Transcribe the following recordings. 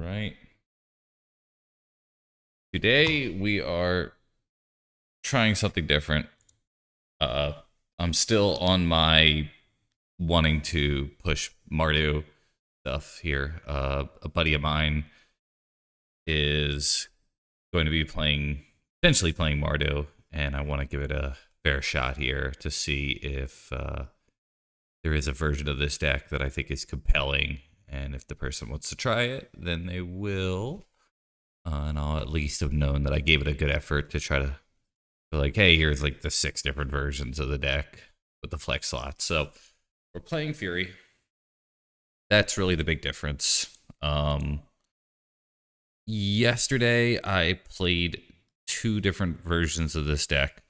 right. Today we are trying something different. Uh, I'm still on my wanting to push Mardu stuff here. A buddy of mine is going to be potentially playing Mardu, and I want to give it a fair shot here to see if there is a version of this deck that I think is compelling. And if the person wants to try it, then they will. And I'll at least have known that I gave it a good effort to try to be like, hey, here's like the 6 different versions of the deck with the flex slots. So we're playing Fury. That's really the big difference. Yesterday, I played 2 different versions of this deck.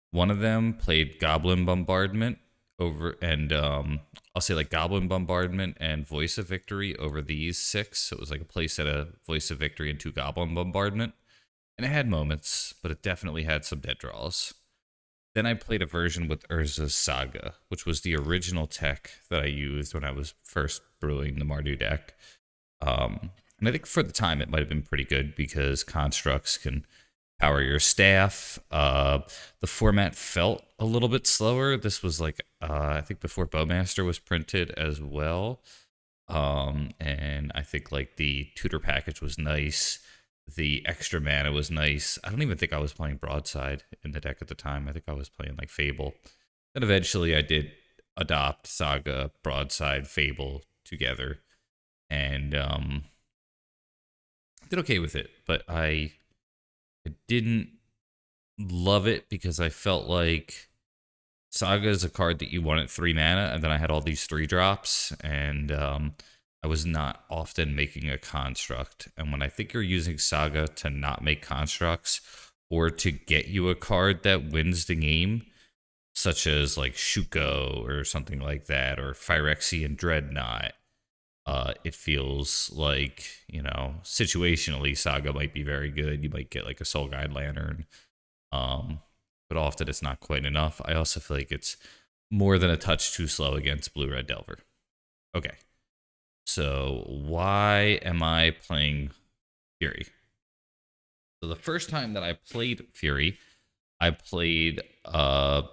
One of them played Goblin Bombardment over, and I'll say like Goblin Bombardment and Voice of Victory over these 6. So it was like a playset of Voice of Victory and 2 Goblin Bombardment. And it had moments, but it definitely had some dead draws. Then I played a version with Urza's Saga, which was the original tech that I used when I was first brewing the Mardu deck. And I think for the time it might have been pretty good because constructs can power your staff. The format felt a little bit slower. This was like, I think before Bowmaster was printed as well. And I think like the tutor package was nice. The extra mana was nice. I don't even think I was playing Broadside in the deck at the time. I think I was playing like Fable. Then eventually I did adopt Saga, Broadside, Fable together. And did okay with it. But I didn't love it because I felt like Saga is a card that you want at 3 mana, and then I had all these 3 drops, and I was not often making a construct. And when I think you're using Saga to not make constructs or to get you a card that wins the game, such as like Shuko or something like that, or Phyrexian Dreadnought, it feels like, situationally Saga might be very good. You might get like a Soul Guide Lantern, but often it's not quite enough. I also feel like it's more than a touch too slow against Blue Red Delver. Okay, so why am I playing Fury? So the first time that I played Fury, I played a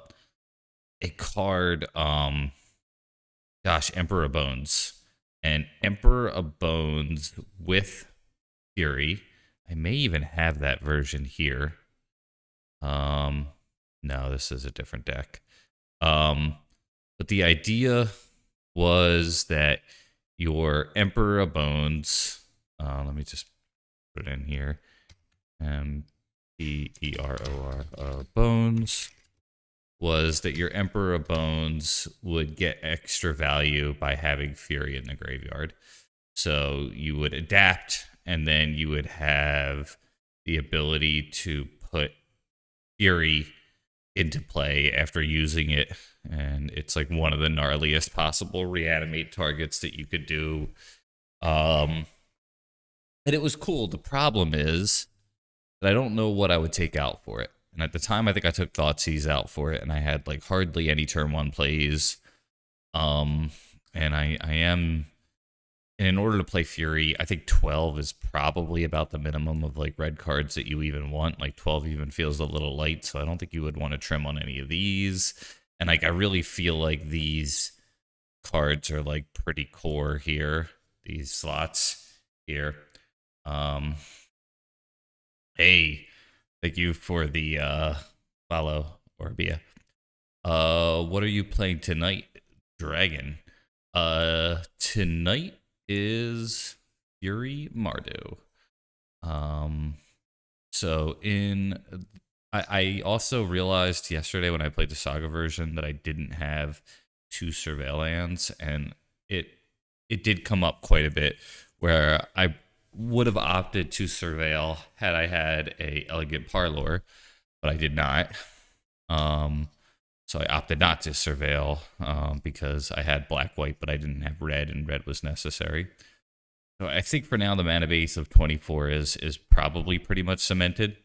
card, Emperor of Bones. And Emperor of Bones with Fury. I may even have that version here. No, this is a different deck. But the idea was that your Emperor of Bones, let me just put it in here. Emperor Bones was that your Emperor of Bones would get extra value by having Fury in the graveyard. So you would adapt, and then you would have the ability to put Fury into play after using it. And it's like one of the gnarliest possible reanimate targets that you could do. And it was cool. The problem is that I don't know what I would take out for it. And at the time, I think I took Thoughtseize out for it, and I had like hardly any turn 1 plays. And in order to play Fury, I think 12 is probably about the minimum of like red cards that you even want. Like 12 even feels a little light, so I don't think you would want to trim on any of these. And like I really feel like these cards are like pretty core here. These slots here. Hey. Thank you for the follow, Orbia. What are you playing tonight, Dragon? Tonight is Fury Mardu. I also realized yesterday when I played the Saga version that I didn't have 2 Surveillance, and it did come up quite a bit where I would have opted to surveil had I had a Elegant Parlor, but I did not. So I opted not to surveil because I had black-white, but I didn't have red, and red was necessary. So I think for now the mana base of 24 is probably pretty much cemented.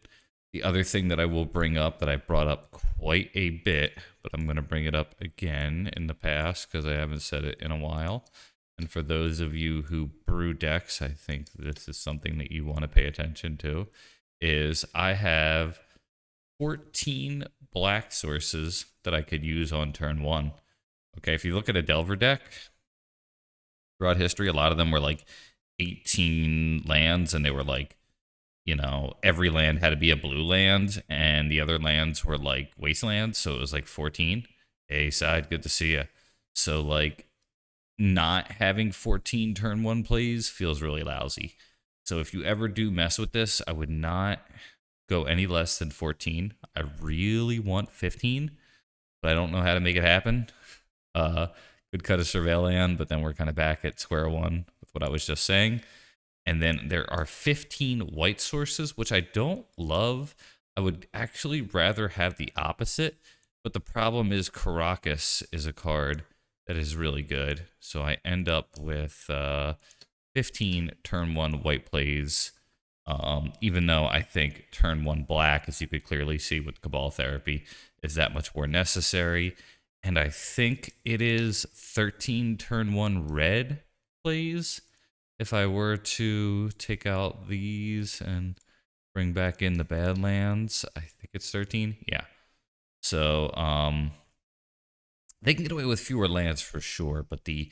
The other thing that I will bring up that I brought up quite a bit, but I'm going to bring it up again in the past because I haven't said it in a while. And for those of you who brew decks, I think this is something that you want to pay attention to, is I have 14 black sources that I could use on turn 1. Okay, if you look at a Delver deck, throughout history, a lot of them were like 18 lands, and they were like, you know, every land had to be a blue land, and the other lands were like wastelands, so it was like 14. Hey, side, good to see you. So, like, not having 14 turn 1 plays feels really lousy. So if you ever do mess with this, I would not go any less than 14. I really want 15, but I don't know how to make it happen. Could cut a surveil land, but then we're kind of back at square one with what I was just saying. And then there are 15 white sources, which I don't love. I would actually rather have the opposite, but the problem is Caracas is a card that is really good. So I end up with 15 turn 1 white plays, even though I think turn 1 black, as you could clearly see with Cabal Therapy, is that much more necessary. And I think it is 13 turn 1 red plays. If I were to take out these and bring back in the Badlands, I think it's 13. Yeah. So they can get away with fewer lands for sure, but the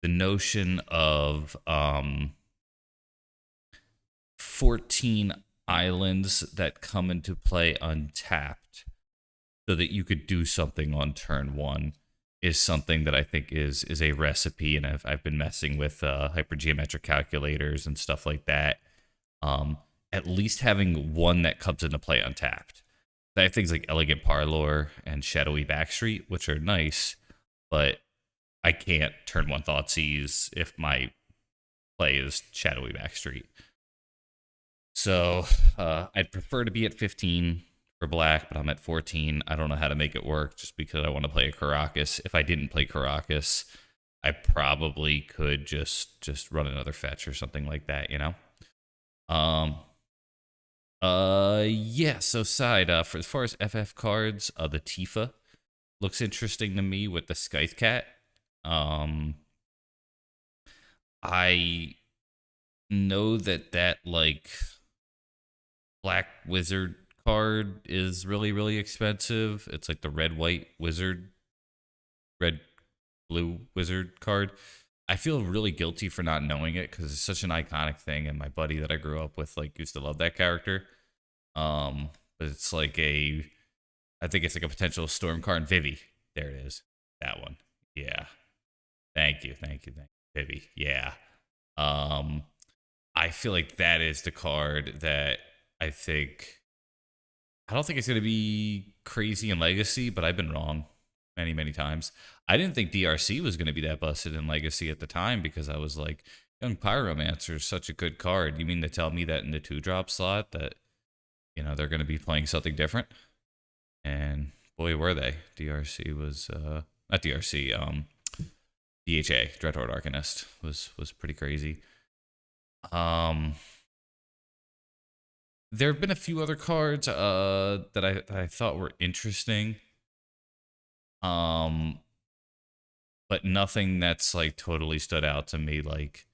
notion of 14 islands that come into play untapped so that you could do something on turn 1 is something that I think is a recipe, and I've been messing with hypergeometric calculators and stuff like that. At least having one that comes into play untapped. I have things like Elegant Parlor and Shadowy Backstreet, which are nice, but I can't turn 1 Thoughtseize if my play is Shadowy Backstreet. So I'd prefer to be at 15 for black, but I'm at 14. I don't know how to make it work just because I want to play a Caracas. If I didn't play Caracas, I probably could just run another fetch or something like that, you know? Yeah, so side, for as far as FF cards, the Tifa looks interesting to me with the Scythe Cat. I know that like black wizard card is really, really expensive. It's like the red-white wizard, red-blue wizard card. I feel really guilty for not knowing it because it's such an iconic thing, and my buddy that I grew up with like used to love that character. But it's like I think it's like a potential storm card. Vivi, there it is, that one. Yeah, thank you, Vivi. Yeah. I feel like that is the card that I don't think it's going to be crazy in Legacy, but I've been wrong many, many times. I didn't think DRC was going to be that busted in Legacy at the time because I was like, Young Pyromancer is such a good card. You mean to tell me that in the 2-drop slot that, you know, they're going to be playing something different? And boy, were they. DRC was, not DRC, DHA, Dreadhorde Arcanist, was pretty crazy. There have been a few other cards that I thought were interesting, but nothing that's like totally stood out to me like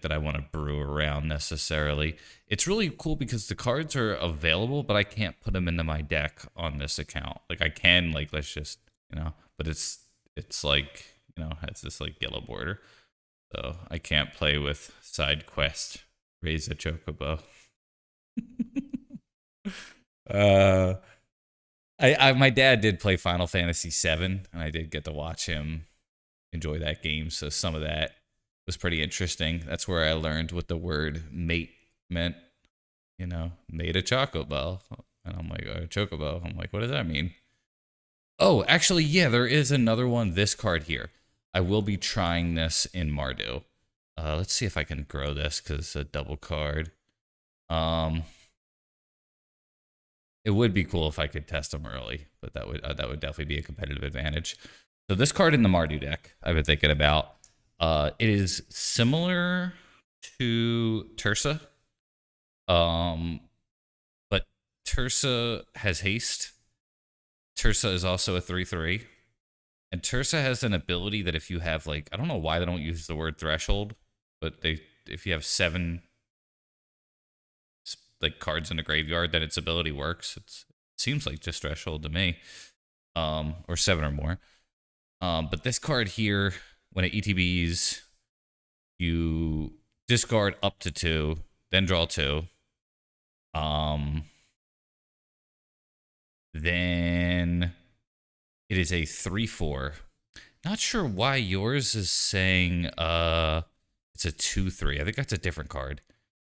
that I want to brew around necessarily. It's really cool because the cards are available, but I can't put them into my deck on this account. Like I can, like, let's just, you know, but it's like, you know, has this like yellow border, so I can't play with side quest raise a chocobo. My dad did play Final Fantasy VII, and I did get to watch him enjoy that game, so some of that was pretty interesting. That's where I learned what the word mate meant. You know, made a chocobo, and I'm like, a chocobo. I'm like, what does that mean? Oh, actually, yeah, there is another one. This card here. I will be trying this in Mardu. Let's see if I can grow this because it's a double card. It would be cool if I could test them early, but that would definitely be a competitive advantage. So this card in the Mardu deck, I've been thinking about. It is similar to Tersa, but Tersa has haste. Tersa is also a 3/3, and Tersa has an ability that if you have like, I don't know why they don't use the word threshold, but they if you have 7 like cards in a graveyard, then its ability works. It seems like just threshold to me, or 7 or more. But this card here, when it ETBs, you discard up to 2, then draw 2. Then it is a 3/4. Not sure why yours is saying it's a 2/3. I think that's a different card.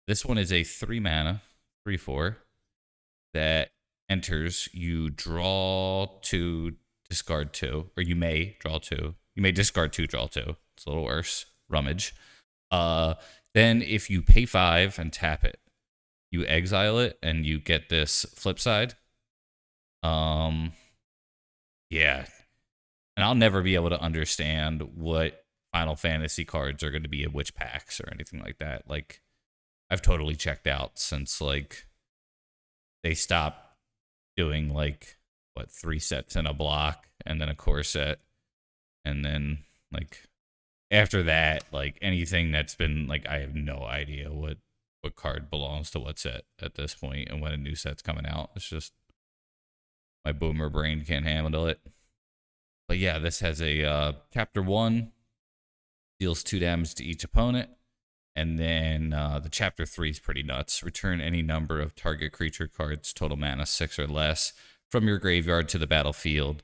This one is a 3 mana, 3/4 that enters. You draw 2, discard 2, or you may draw 2. You may discard 2, draw 2. It's a little worse. Rummage. Then if you pay 5 and tap it, you exile it and you get this flip side. Yeah. And I'll never be able to understand what Final Fantasy cards are going to be in which packs or anything like that. Like, I've totally checked out since, like, they stopped doing, like, 3 sets in a block and then a core set. And then, like, after that, like, anything that's been, like, I have no idea what card belongs to what set at this point and when a new set's coming out. It's just, my boomer brain can't handle it. But yeah, this has a chapter 1, deals 2 damage to each opponent. And then the chapter 3 is pretty nuts. Return any number of target creature cards, total mana 6 or less, from your graveyard to the battlefield.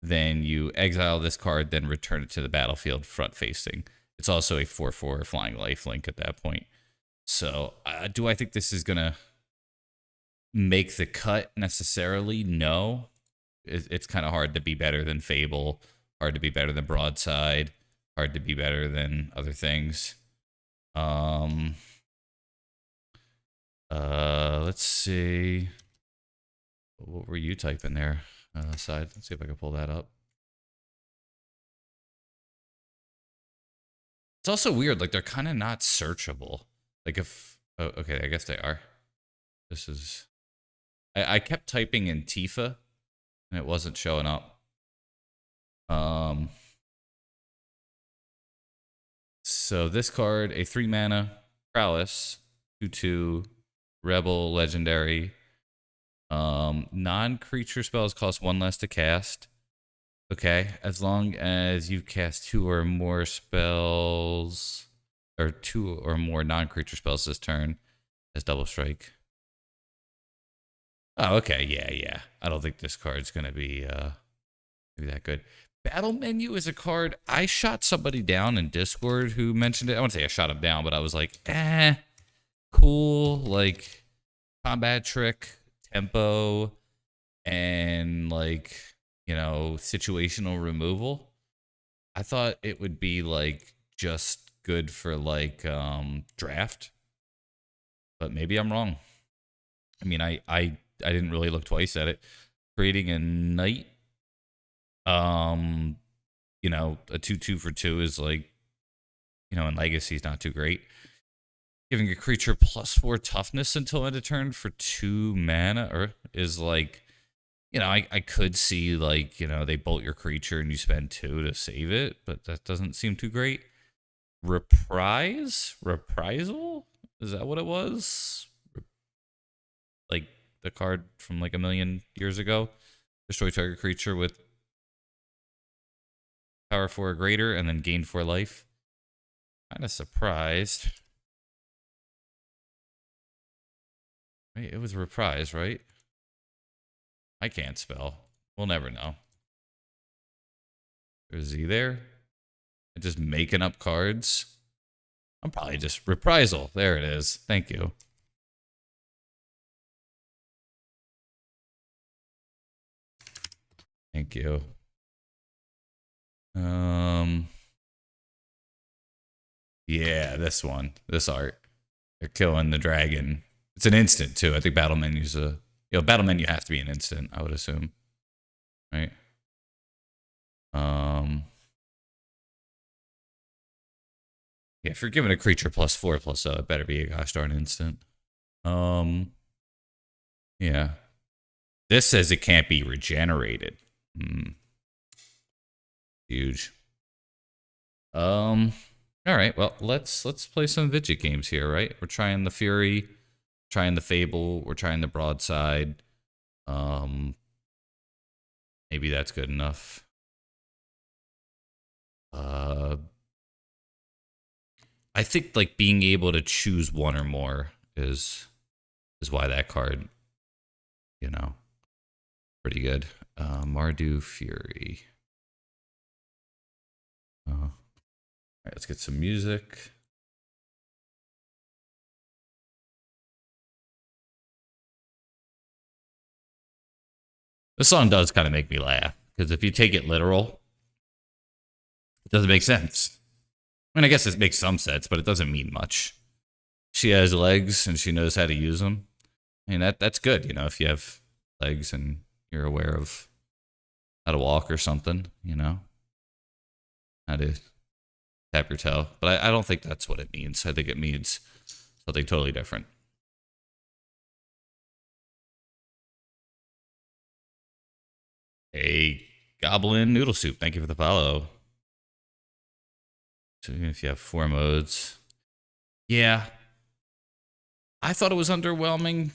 Then you exile this card, then return it to the battlefield front facing. It's also a 4/4 flying lifelink at that point. So do I think this is going to make the cut necessarily? No. It's kind of hard to be better than Fable, hard to be better than Broadside, hard to be better than other things. Let's see. What were you typing there? Side. Let's see if I can pull that up. It's also weird. Like, they're kind of not searchable. Like, if... Oh, okay, I guess they are. This is... I kept typing in Tifa, and it wasn't showing up. So this card, a 3 mana, Prowess, 2/2, Rebel, Legendary. Non-creature spells cost 1 less to cast. Okay, as long as you cast 2 or more spells, or 2 or more non-creature spells this turn, as double strike. Oh, okay, yeah. I don't think this card's gonna be that good. Battle Menu is a card. I shot somebody down in Discord who mentioned it. I wouldn't say I shot him down, but I was like, cool, like combat trick, tempo, and like, you know, situational removal. I thought it would be like just good for like draft, but maybe I'm wrong. I mean, I didn't really look twice at it. Creating a knight, you know, a 2/2 for 2 is like, you know, in Legacy is not too great. Giving a creature +4 toughness until end of turn for 2 mana or is like, you know, I could see like, you know, they bolt your creature and you spend 2 to save it, but that doesn't seem too great. Reprisal? Is that what it was? Like the card from like a million years ago. Destroy target creature with power 4 or greater and then gain 4 life. Kind of surprised. Wait, it was reprise, right? I can't spell. We'll never know. Is he there? I'm just making up cards. I'm probably just reprisal. There it is. Thank you. Thank you. Yeah, this one. This art. They're killing the dragon. It's an instant too. I think battle menu's battle menu has to be an instant, I would assume. Right? Yeah, if you're giving a creature +4/+, it better be a gosh darn instant. Yeah. This says it can't be regenerated. Huge. All right, well, let's play some Vidget games here, right? We're trying the Fury, trying the Fable, we're trying the Broadside. Um, maybe that's good enough. I think like being able to choose one or more is why that card, you know, pretty good. Mardu Fury. All right, let's get some music. This song does kind of make me laugh because if you take it literal, it doesn't make sense. I mean, I guess it makes some sense, but it doesn't mean much. She has legs and she knows how to use them. I mean, that's good, you know, if you have legs and you're aware of how to walk or something, you know, how to tap your toe. But I don't think that's what it means. I think it means something totally different. Hey, Goblin Noodle Soup, thank you for the follow. So if you have 4 modes. Yeah. I thought it was underwhelming.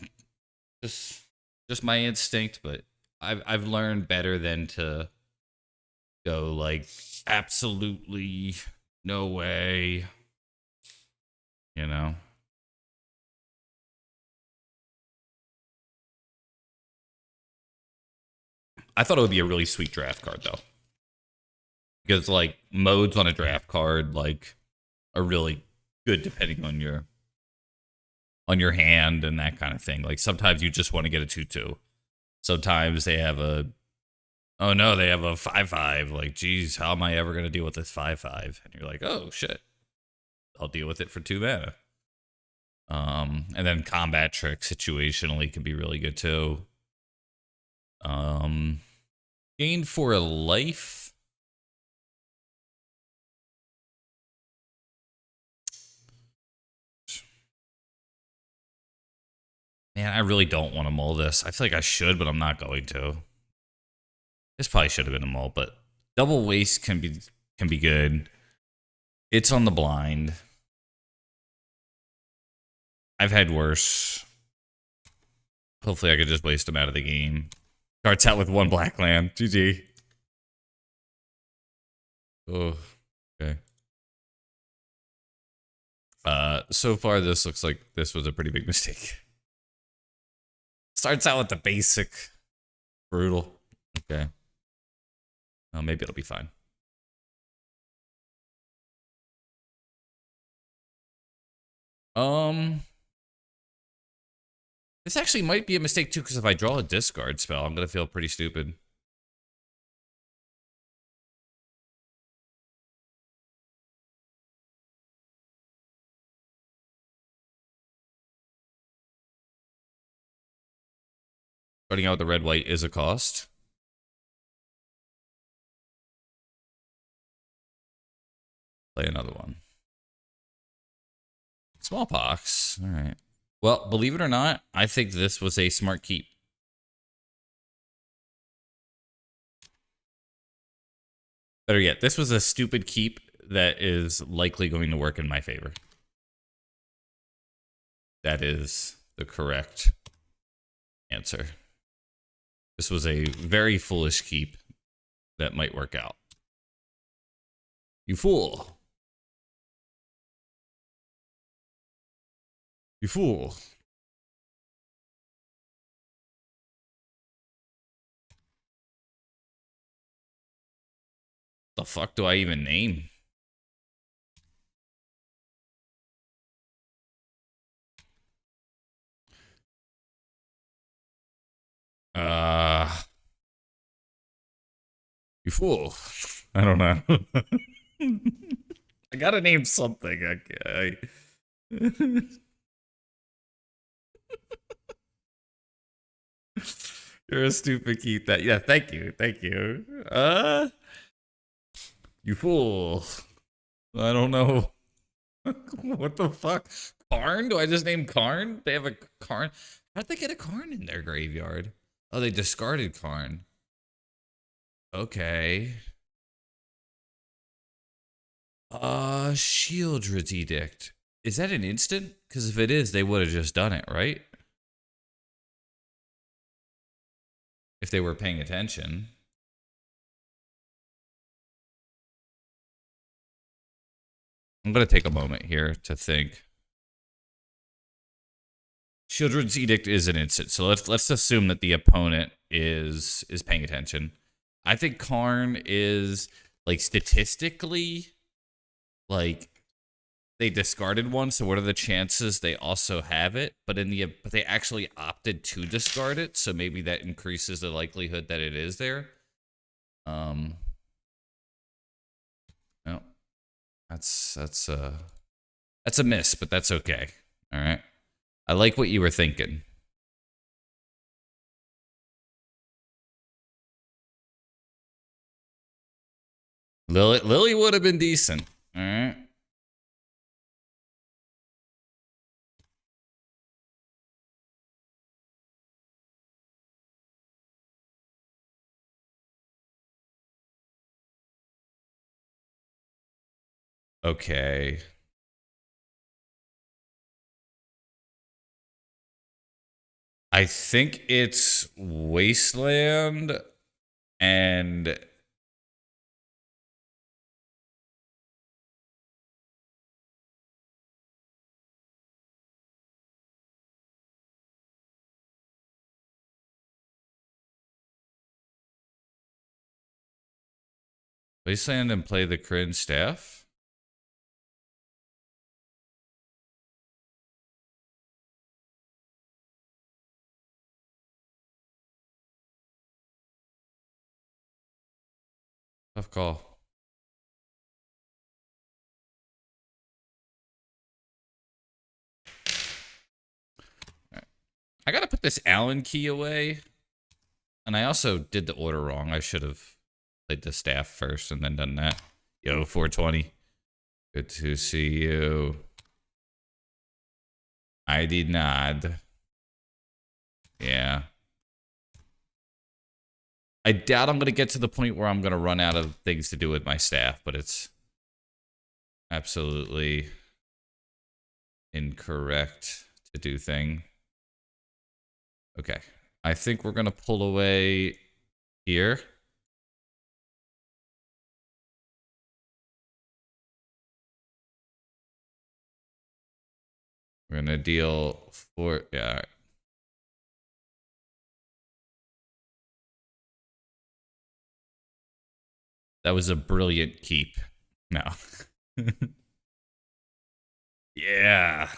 Just my instinct, but I've learned better than to go like absolutely no way. You know. I thought it would be a really sweet draft card though. Because like modes on a draft card like are really good depending on your hand and that kind of thing. Like sometimes you just want to get a 2/2. Sometimes they have a oh no, they have a 5/5. Like, geez, how am I ever gonna deal with this 5/5? And you're like, oh shit. I'll deal with it for 2 mana. And then combat trick situationally can be really good too. Gain for a life. Man, I really don't want to mull this. I feel like I should, but I'm not going to. This probably should have been a mull, but double waste can be good. It's on the blind. I've had worse. Hopefully I could just waste him out of the game. Starts out with 1 black land. GG. Oh, okay. So far this looks like this was a pretty big mistake. Starts out with the basic. Brutal. Okay. Oh, maybe it'll be fine. This actually might be a mistake too, because if I draw a discard spell, I'm gonna feel pretty stupid. Starting out with the red-white is a cost. Play another one. Smallpox. All right. Well, believe it or not, I think this was a smart keep. Better yet, this was a stupid keep that is likely going to work in my favor. That is the correct answer. This was a very foolish keep that might work out. You fool. You fool. The fuck do I even name? You fool. I don't know. I gotta name something. You're a stupid keep that. Yeah, thank you. Thank you. You fool. I don't know. What the fuck? Karn? Do I just name Karn? They have a Karn. How'd they get a Karn in their graveyard? Oh, they discarded Karn. Okay. Shieldred's Edict. Is that an instant? Because if it is, they would have just done it, right? If they were paying attention. I'm going to take a moment here to think. Shieldred's Edict is an instant, so let's assume that the opponent is paying attention. I think Karn is, like, statistically, like, they discarded one, so what are the chances they also have it? But but they actually opted to discard it, so maybe that increases the likelihood that it is there. No, that's a miss, but that's okay. All right, I like what you were thinking. Lily would have been decent. All right. Okay. I think it's Wasteland and Wasteland and play the Kryn staff. Tough call. I gotta put this Allen key away. And I also did the order wrong. I should have played the staff first and then done that. Yo, 420. Good to see you. I did not. Yeah. I doubt I'm going to get to the point where I'm going to run out of things to do with my staff, but it's absolutely incorrect to do thing. Okay. I think we're going to pull away here. We're going to deal 4. Yeah, all right. That was a brilliant keep. No. Yeah.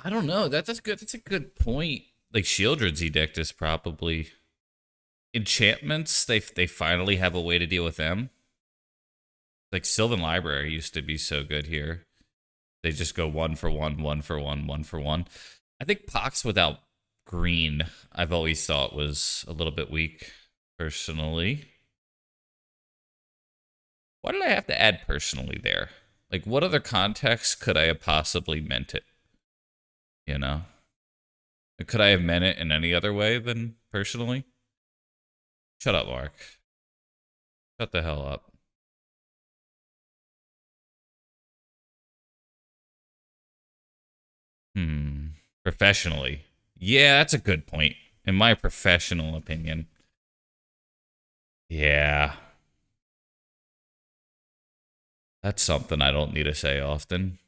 I don't know. That's good. That's a good point. Like Shieldred's Edict is probably enchantments. They finally have a way to deal with them. Like Sylvan Library used to be so good here. They just go 1-for-1, 1-for-1, 1-for-1. I think Pox without green, I've always thought was a little bit weak, personally. Why did I have to add personally there? Like, what other context could I have possibly meant it? You know? Could I have meant it in any other way than personally? Shut up, Mark. Shut the hell up. Professionally. Yeah, that's a good point. In my professional opinion. Yeah. That's something I don't need to say often.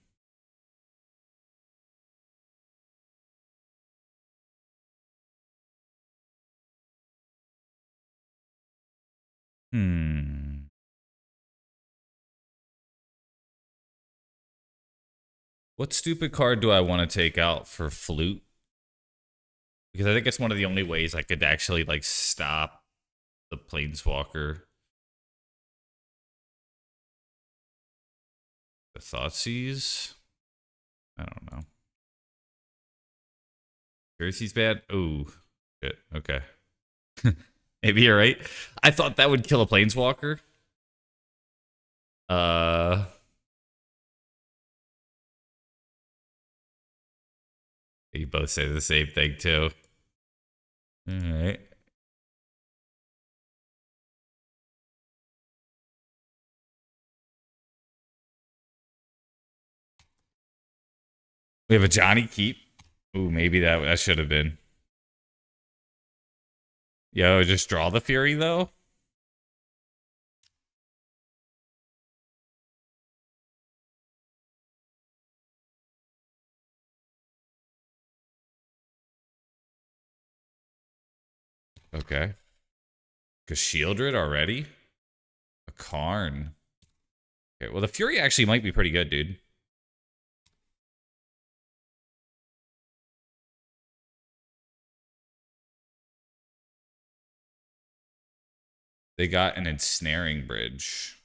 What stupid card do I want to take out for Flute? Because I think it's one of the only ways I could actually, like, stop the Planeswalker. The Thoughtseize? I don't know. Jersey's bad? Ooh. Shit. Okay. Maybe you're right. I thought that would kill a Planeswalker. You both say the same thing, too. Alright. We have a Johnny Keep. Ooh, maybe that should have been. Yo, just draw the Fury though. Okay. Cause Shieldred already? A Karn. Okay, well the Fury actually might be pretty good, dude. They got an ensnaring bridge.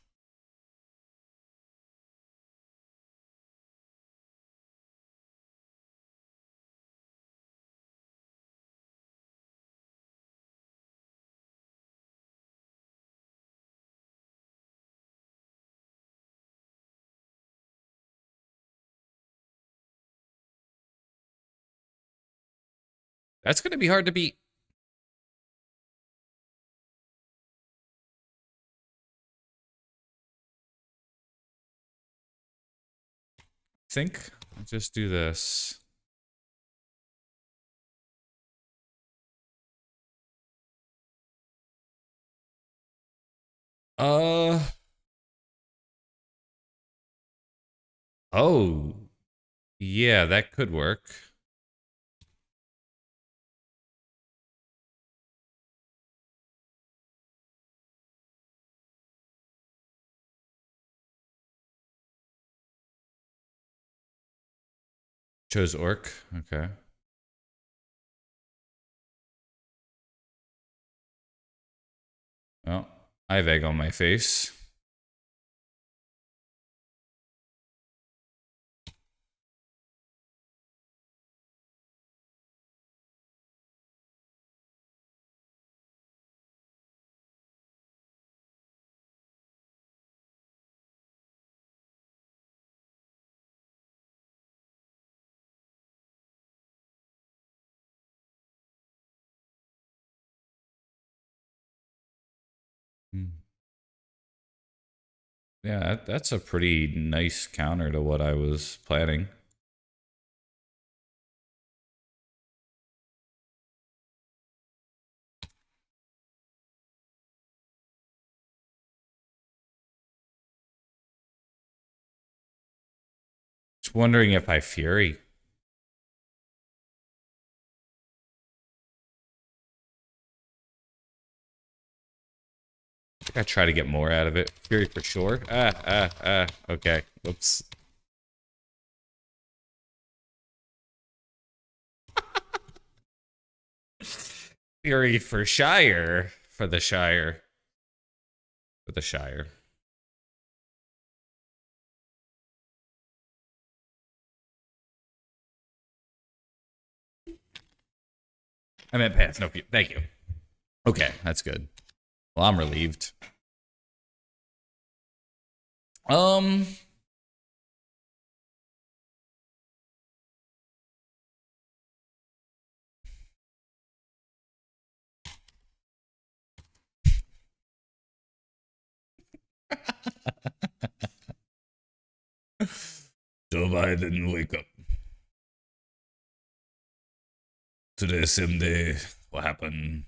That's gonna be hard to beat. Think. Let's just do this. Uh oh. Yeah, that could work. Chose Orc. Okay. Well, I have egg on my face. Hmm. Yeah, that's a pretty nice counter to what I was planning. Just wondering if I Fury. I think I try to get more out of it. Fury for sure. Okay. Whoops. Fury for Shire. For the Shire. For the Shire. I meant pass. No, thank you. Okay, that's good. Well, I'm relieved. Um, Joe Biden, wake up. Today, same day. What happened?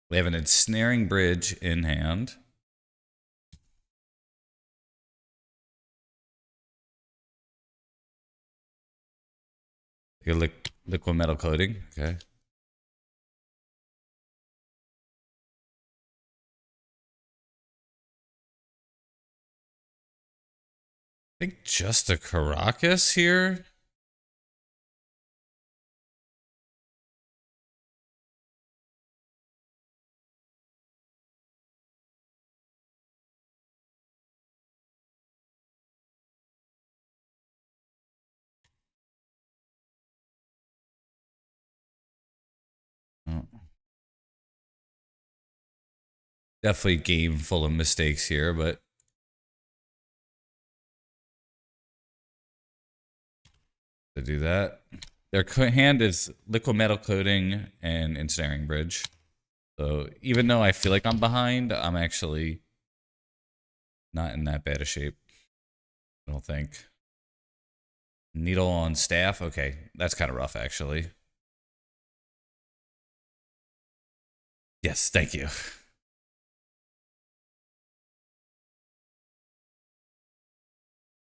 We have an ensnaring bridge in hand. Your liquid metal coating. Okay. I think just a Caracas here. Definitely game full of mistakes here, but to do that. Their hand is liquid metal coating and ensnaring bridge. So even though I feel like I'm behind, I'm actually not in that bad a shape. I don't think. Needle on staff. Okay, that's kind of rough actually. Yes, thank you.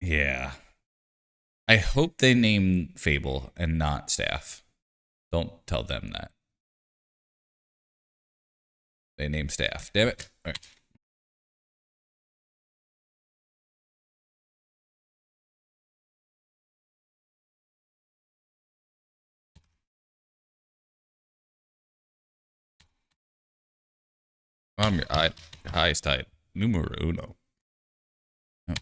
Yeah. I hope they name Fable and not Staff. Don't tell them that. They name Staff. Damn it. All right. I'm your highest type. Numero uno. Oh.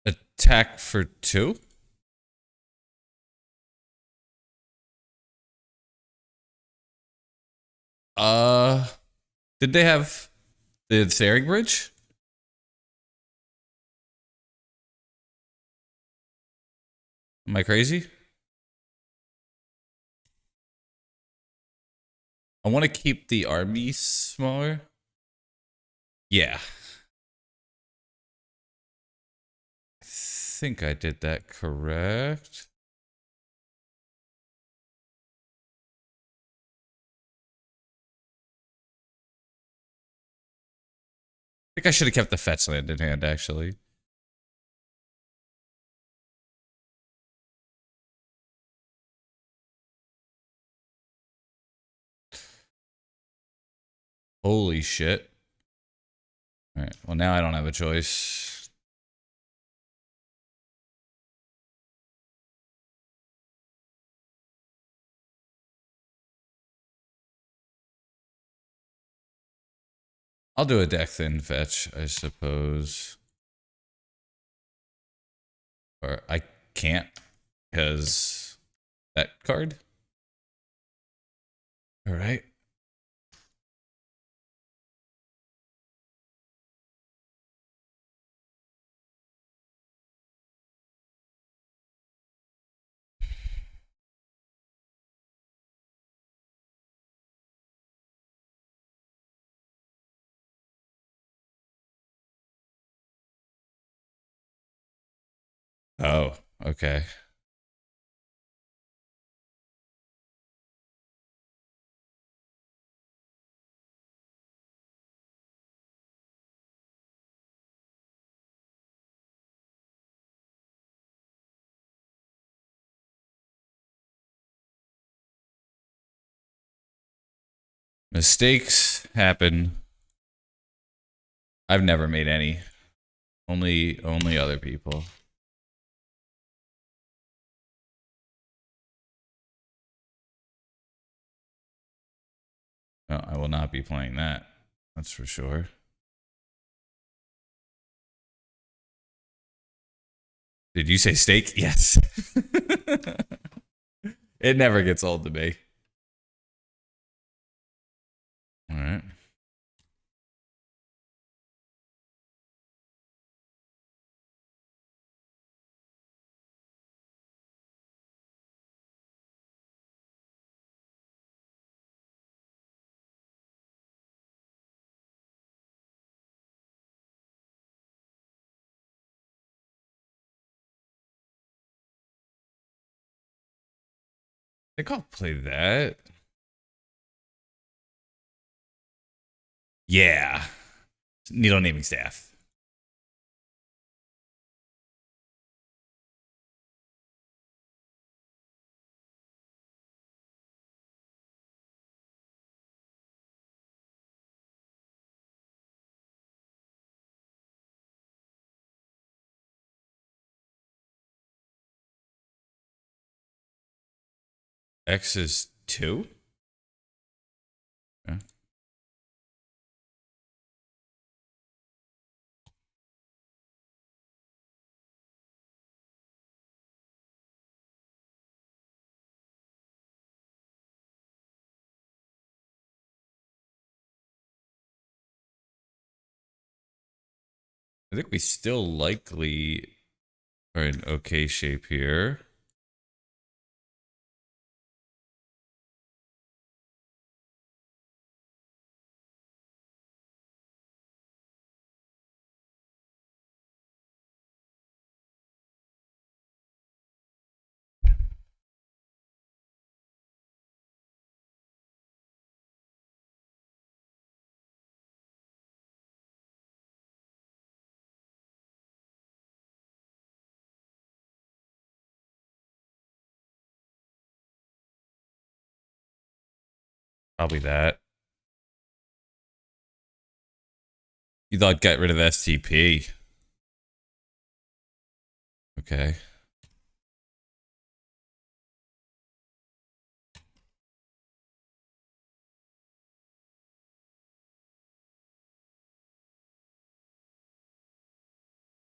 Attack for 2? Uh, did they have the Staring Bridge? Am I crazy? I want to keep the army smaller. Yeah. I think I did that correct. I think I should have kept the fetch land in hand, actually. Holy shit. Alright, well now I don't have a choice. I'll do a deck thin fetch, I suppose. Or I can't, because that card. Alright. Oh, okay. Mistakes happen. I've never made any. Only other people. No, I will not be playing that. That's for sure. Did you say steak? Yes. It never gets old to me. All right. think I'll play that. Yeah. Needle naming staff. X is 2? Okay. I think we still likely are in okay shape here. Probably that. You thought get rid of STP. Okay.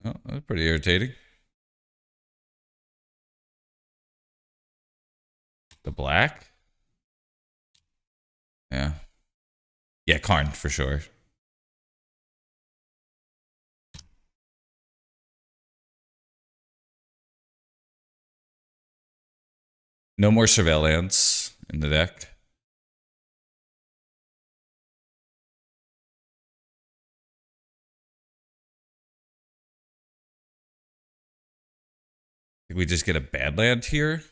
Oh, that's pretty irritating. The black? Yeah. Yeah, Karn for sure. No more surveillance in the deck. Think we just get a bad land here?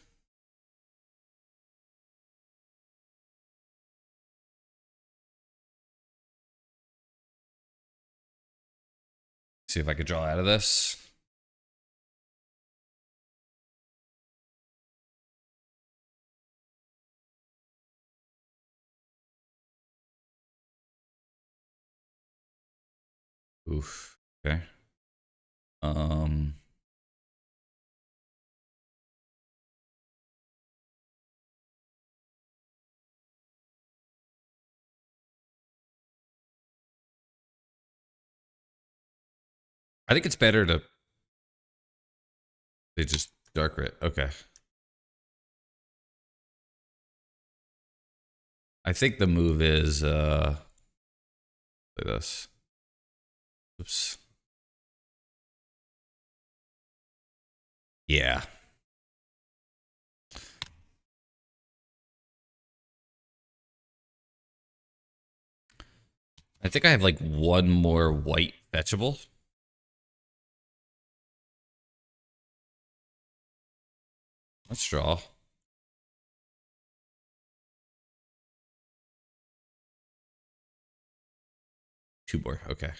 See if I could draw out of this. Oof. Okay. Um. I think it's better to they just dark red. Okay. I think the move is play this. Oops. Yeah. I think I have like one more white fetchable. Let's draw. Two more. Okay.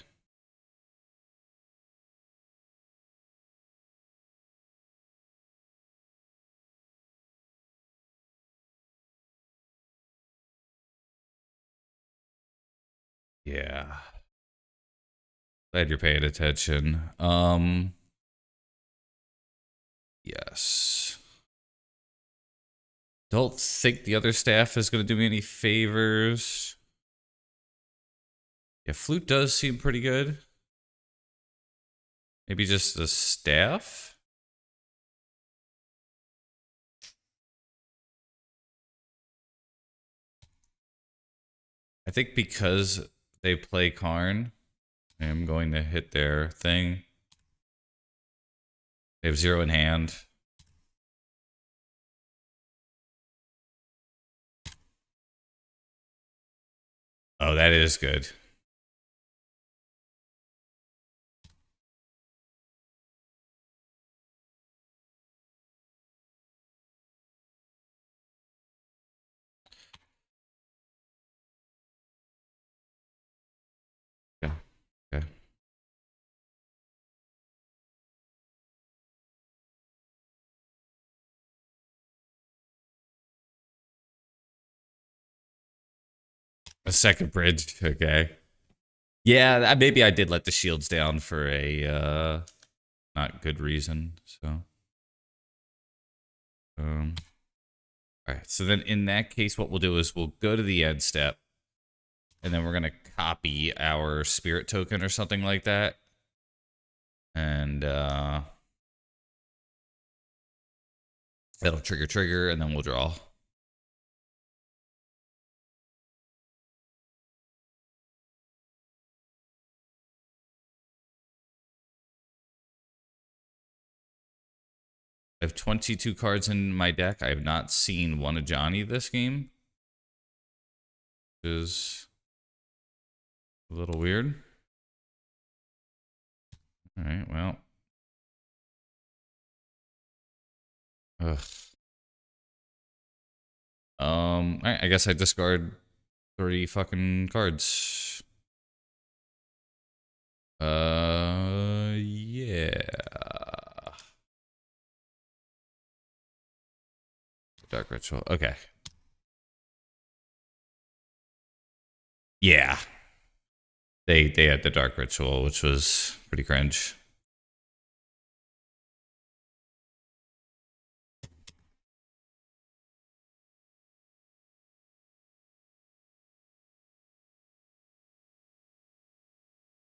Yeah. Glad you're paying attention. Yes. Don't think the other staff is going to do me any favors. Yeah, flute does seem pretty good. Maybe just the staff? I think because they play Karn, I'm going to hit their thing. They have 0 in hand. Oh, that is good. Okay. A second bridge. Okay. Yeah, maybe I did let the shields down for a not good reason. So, all right. So then, in that case, what we'll do is we'll go to the end step, and then we're gonna copy our spirit token or something like that, and that'll trigger, and then we'll draw. I have 22 cards in my deck. I have not seen one of Johnny this game, which is a little weird. All right, well. Ugh. I guess I discard 30 fucking cards. Yeah. Dark Ritual. Okay. Yeah. They had the Dark Ritual, which was pretty cringe.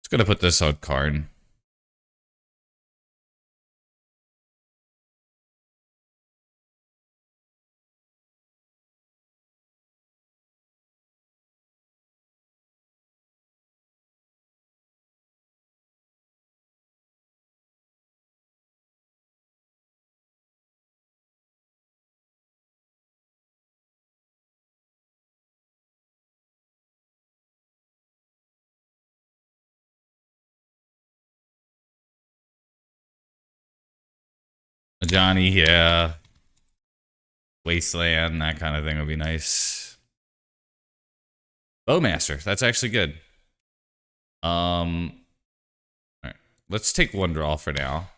Just gonna put this on Karn. Johnny, yeah. Wasteland, that kind of thing would be nice. Bowmaster, that's actually good. All right. Let's take one draw for now.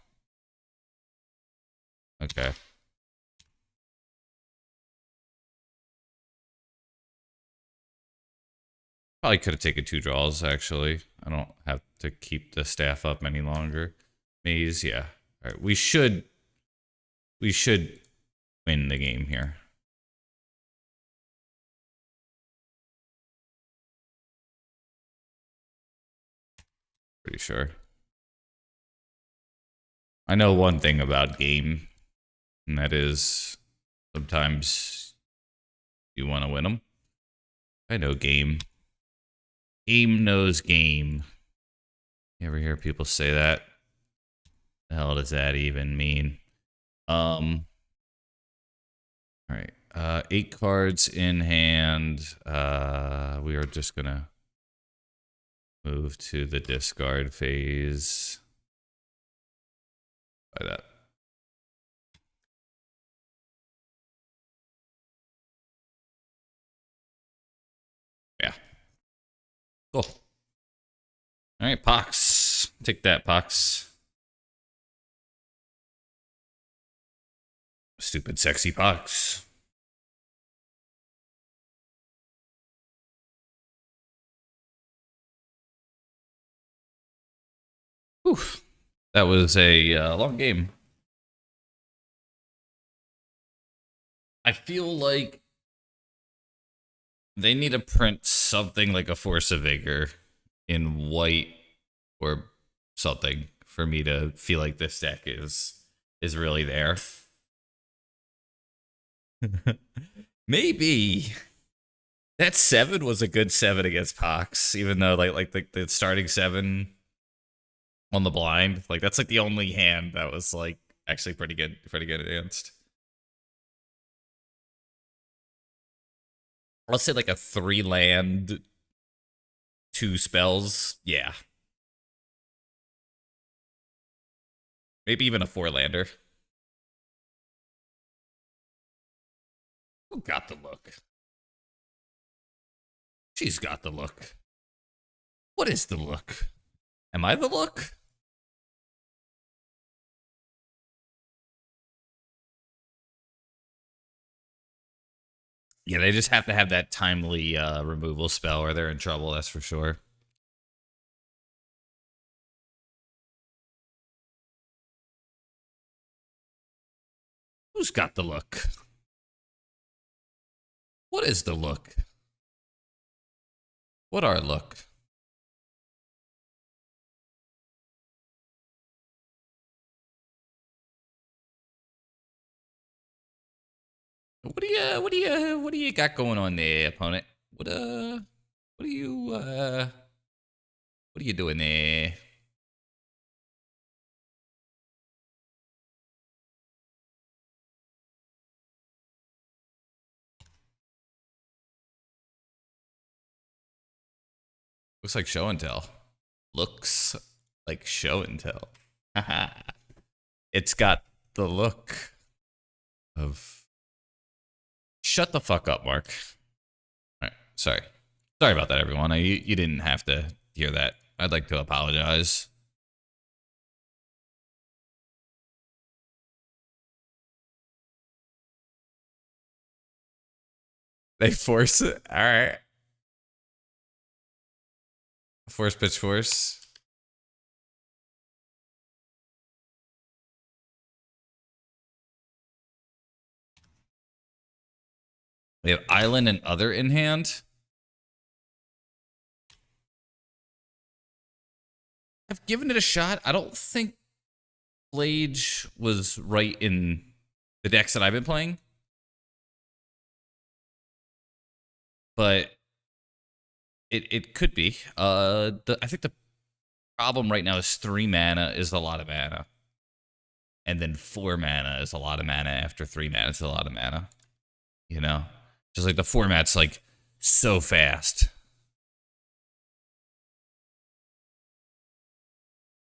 Okay. Probably could have taken 2 draws, actually. I don't have to keep the staff up any longer. Maze, yeah. All right, we should win the game here. Pretty sure. I know one thing about game, and that is sometimes you want to win them. I know game. Game knows game. You ever hear people say that? The hell does that even mean? All right. 8 cards in hand. We are just gonna move to the discard phase. By that. Yeah. Cool. All right, Pox. Take that, Pox. Stupid, sexy Pox. Whew. That was a long game. I feel like they need to print something like a Force of Vigor in white or something for me to feel like this deck is really there. Maybe that 7 was a good 7 against Pox, even though like the starting 7 on the blind, like that's like the only hand that was like actually pretty good against. Let's say like a 3 land, 2 spells, yeah. Maybe even a 4 lander. Who got the look? She's got the look. What is the look? Am I the look? Yeah, they just have to have that timely removal spell or they're in trouble, that's for sure. Who's got the look? What is the look? What are look? What do you got going on there, opponent? What are you what are you doing there? Looks like show and tell. Looks like show and tell. It's got the look of. Shut the fuck up, Mark. All right, sorry. Sorry about that, everyone. You didn't have to hear that. I'd like to apologize. They force it. All right. Force pitch force. We have island and other in hand. I've given it a shot. I don't think Blage was right in the decks that I've been playing. But it could be. I think the problem right now is 3 mana is a lot of mana. And then 4 mana is a lot of mana after 3 mana is a lot of mana. You know? Just like the format's like so fast.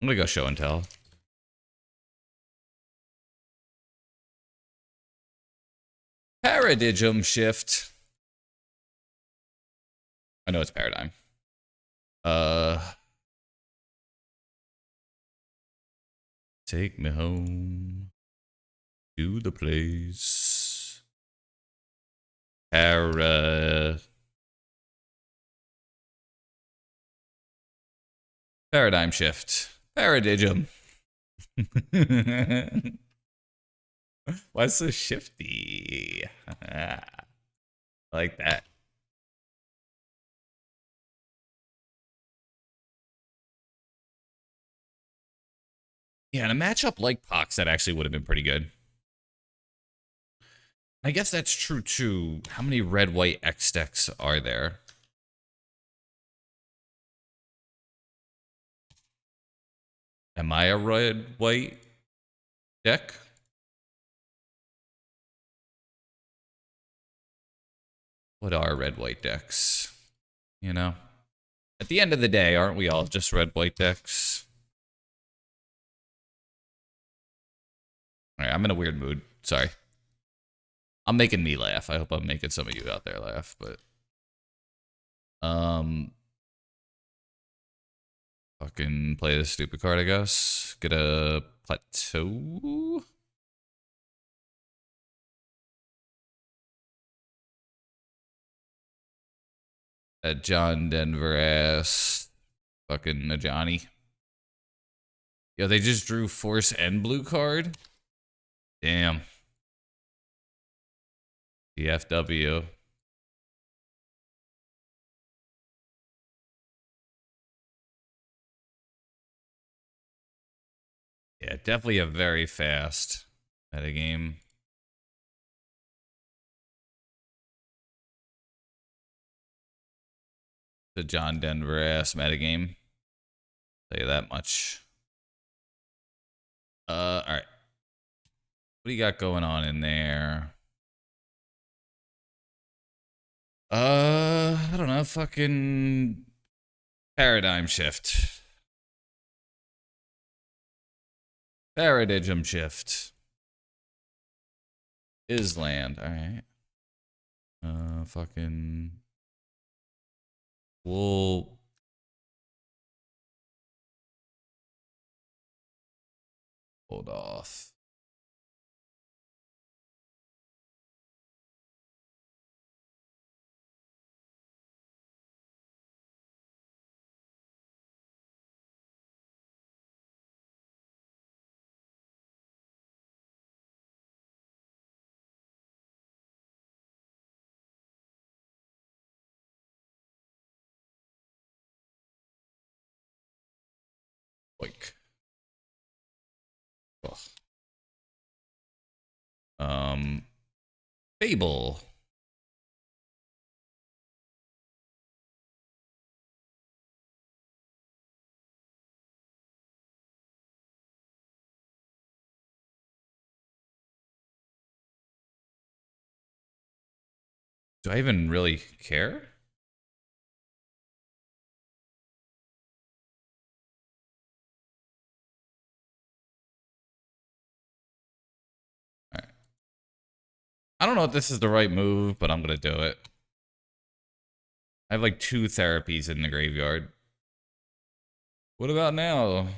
I'm gonna go show and tell. Paradigm shift. I know it's paradigm. Take me home to the place. Paradigm shift. Paradigm. Why so shifty? I like that. Yeah, in a matchup like Pox, that actually would have been pretty good. I guess that's true too. How many red-white X decks are there? Am I a red-white deck? What are red-white decks? You know? At the end of the day, aren't we all just red-white decks? Alright, I'm in a weird mood. Sorry. I'm making me laugh. I hope I'm making some of you out there laugh, but... Fucking play this stupid card, I guess. Get a plateau. A John Denver ass. Fucking a Johnny. Yo, they just drew force and blue card? Damn. DFW. Yeah, definitely a very fast metagame. The John Denver ass metagame. Tell you that much. Alright. What do you got going on in there? I don't know, fucking paradigm shift. Paradigm shift. Island, alright. Fucking... We'll Hold off. Like, Fable. Do I even really care? All right. I don't know if this is the right move, but I'm gonna do it. I have like 2 therapies in the graveyard. What about now?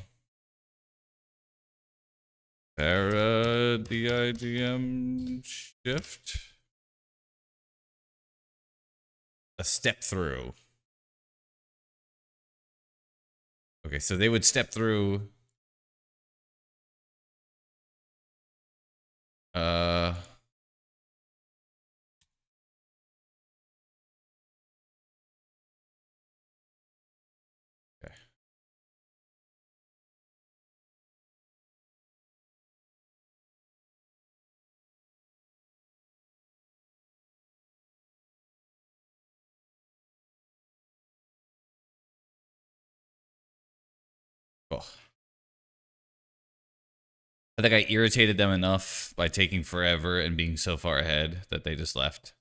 DIGM shift. A step through. Okay, so they would step through. Uh. Okay. Cool. I think I irritated them enough by taking forever and being so far ahead that they just left.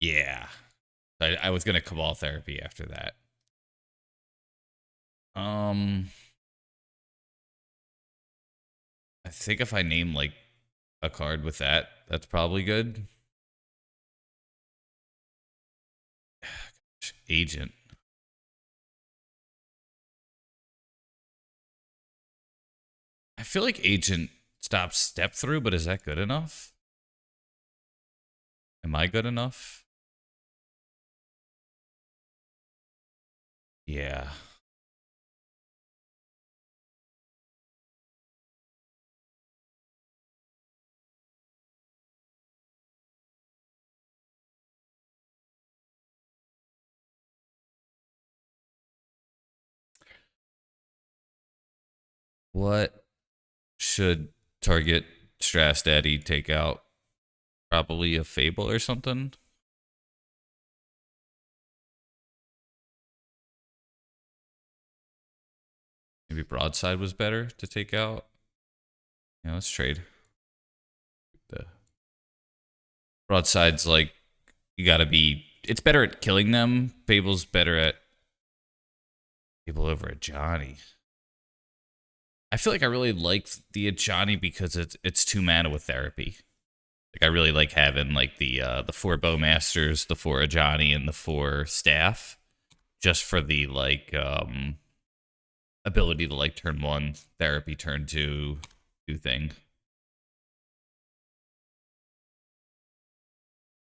Yeah. I was gonna Cabal Therapy after that. I think if I name like a card with that, that's probably good. Agent. I feel like Agent stops step through, but is that good enough? Am I good enough? Yeah. What should target Strass Daddy take out? Probably a Fable or something? Maybe Broadside was better to take out. Yeah, let's trade. The Broadside's like, you gotta be, it's better at killing them. Fable's better at Fable over Ajani. I feel like I really like the Ajani because it's 2 mana with therapy. Like I really like having like the 4 Bowmasters, the 4 Ajani, and the 4 Staff, just for the like ability to like turn 1 therapy, turn 2 do thing.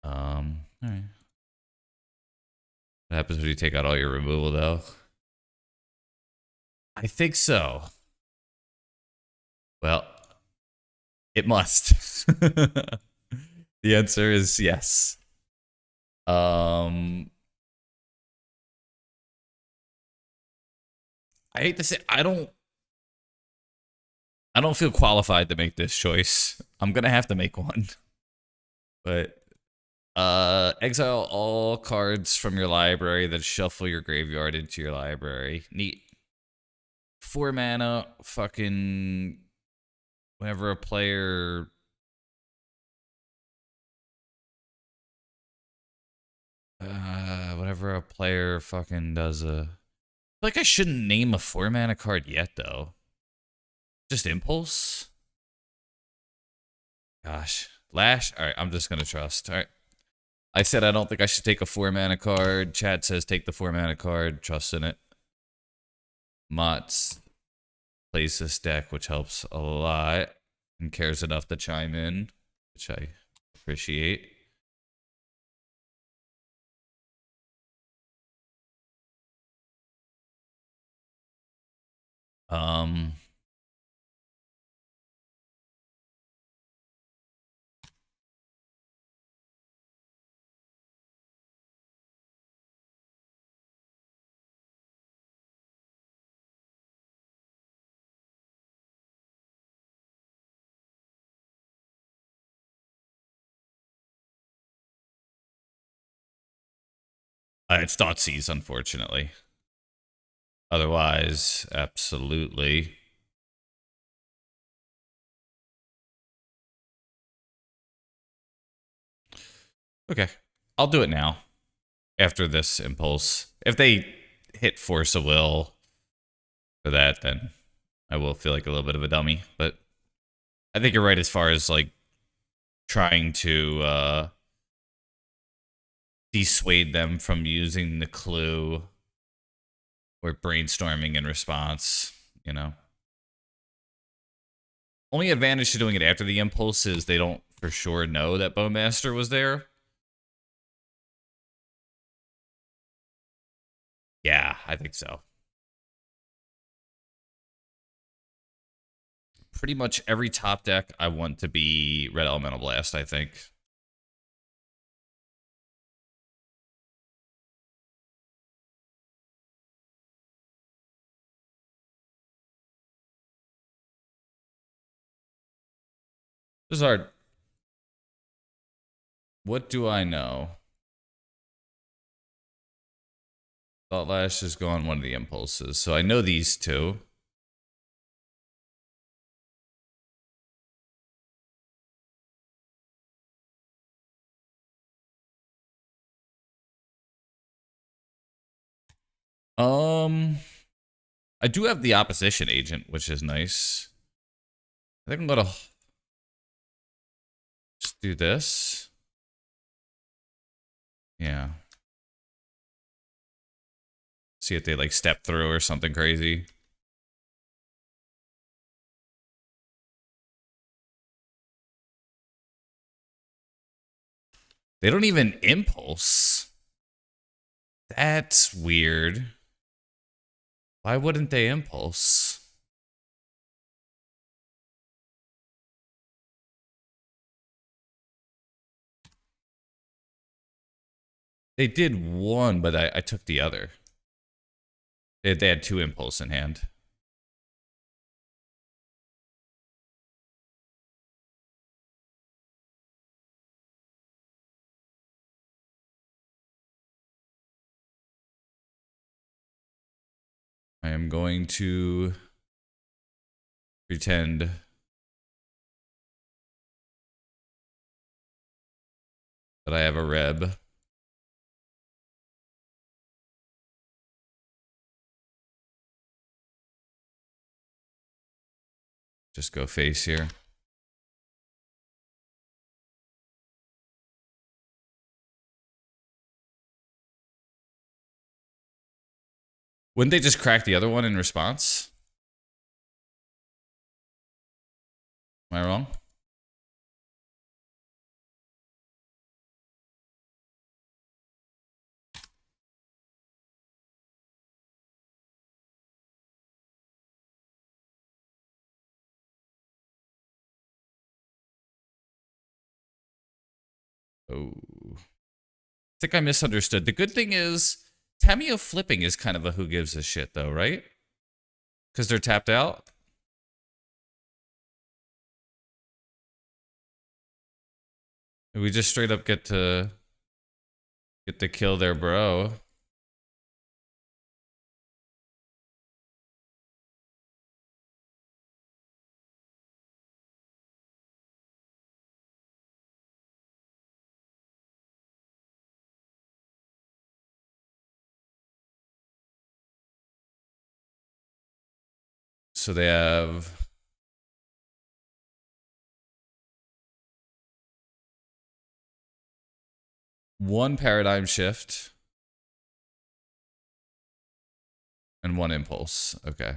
All right. What happens when you take out all your removal though? I think so. Well, it must. The answer is yes. I hate to say I don't feel qualified to make this choice. I'm gonna have to make one. But exile all cards from your library, then shuffle your graveyard into your library. Neat. 4 mana, fucking whenever a player whenever a player fucking does a, like I shouldn't name a 4 mana card yet though. Just impulse? Gosh. Lash? Alright, I'm just gonna trust. Alright. I said I don't think I should take a 4 mana card. Chat says take the 4 mana card. Trust in it. Mott's plays this deck, which helps a lot, and cares enough to chime in, which I appreciate. Um, it's Thoughtseize, unfortunately. Otherwise, absolutely. Okay, I'll do it now. After this impulse, if they hit Force of Will for that, then I will feel like a little bit of a dummy. But I think you're right as far as like trying to dissuade them from using the clue or brainstorming in response, you know. Only advantage to doing it after the impulse is they don't for sure know that Bowmaster was there. Yeah, I think so. Pretty much every top deck I want to be Red Elemental Blast, I think. This is hard. What do I know? Thought Lash is go on one of the impulses, so I know these two. I do have the opposition agent, which is nice. I think I'm gonna just do this. Yeah. See if they like step through or something crazy. They don't even impulse. That's weird. Why wouldn't they impulse? They did one, but I took the other. They had two impulse in hand. I am going to pretend that I have a Reb. Just go face here. Wouldn't they just crack the other one in response? Am I wrong? Oh. I think I misunderstood. The good thing is, Tameo flipping is kind of a who gives a shit, though, right? Because they're tapped out? We just straight up get to kill their bro. So they have one paradigm shift and one impulse. Okay.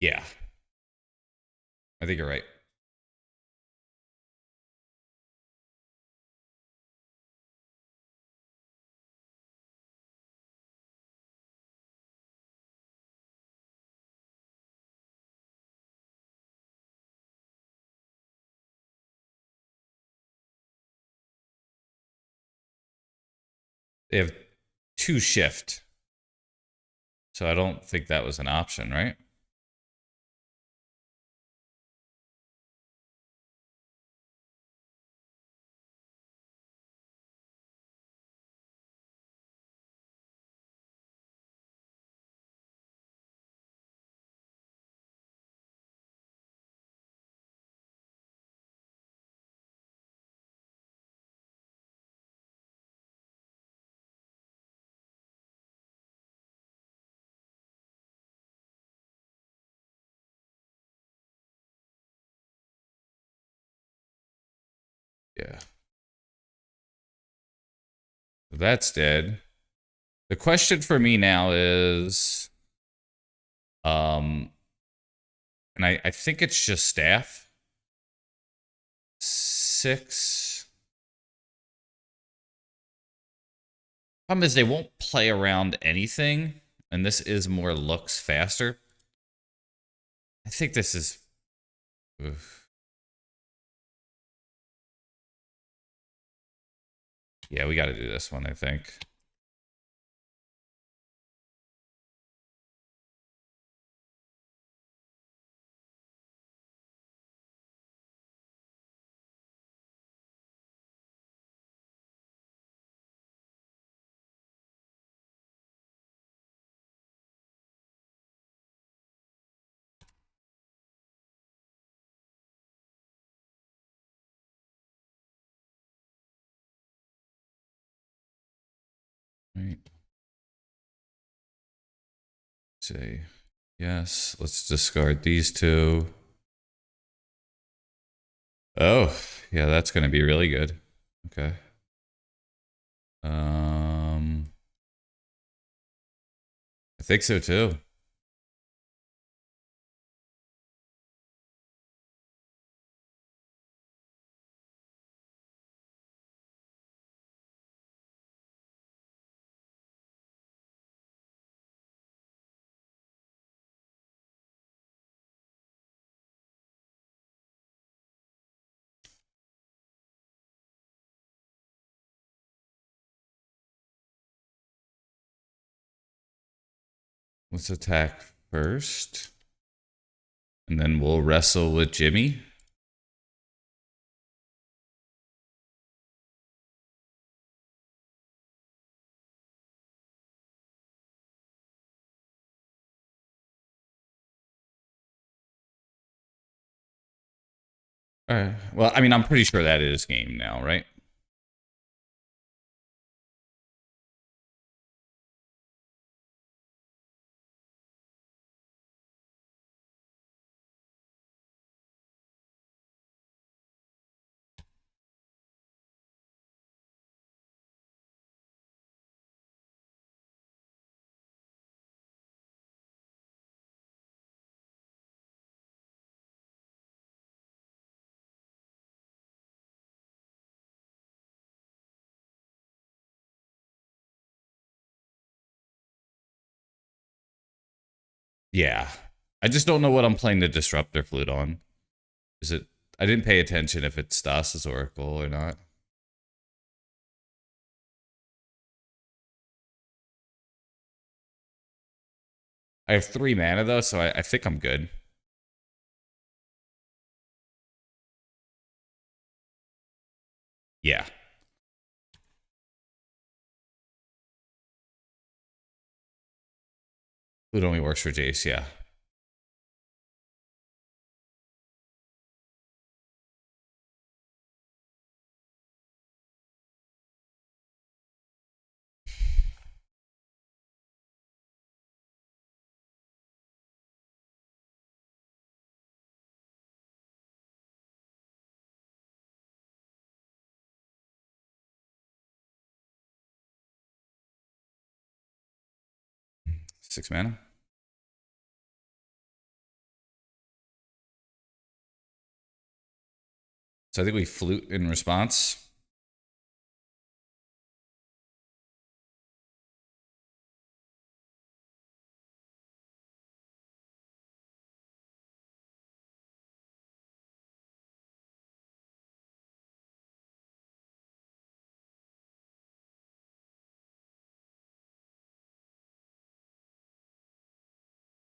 Yeah, I think you're right. They have 2 shift, so I don't think that was an option, right? Yeah. That's dead. The question for me now is, um, and I think it's just staff. 6. Problem is they won't play around anything, and this is more looks faster. I think this is. Oof. Yeah, we got to do this one, I think. Right. Say yes. Let's discard these 2. Oh, yeah, that's going to be really good. Okay. I think so too. Let's attack first, and then we'll wrestle with Jimmy. All right. Well, I mean, I'm pretty sure that is game now, right? Yeah. I just don't know what I'm playing the Disruptor Flute on. Is it? I didn't pay attention if it's Stas's Oracle or not. I have 3 mana though, so I think I'm good. Yeah. Flute only works for Jace, yeah. Six mana. So I think we flute in response.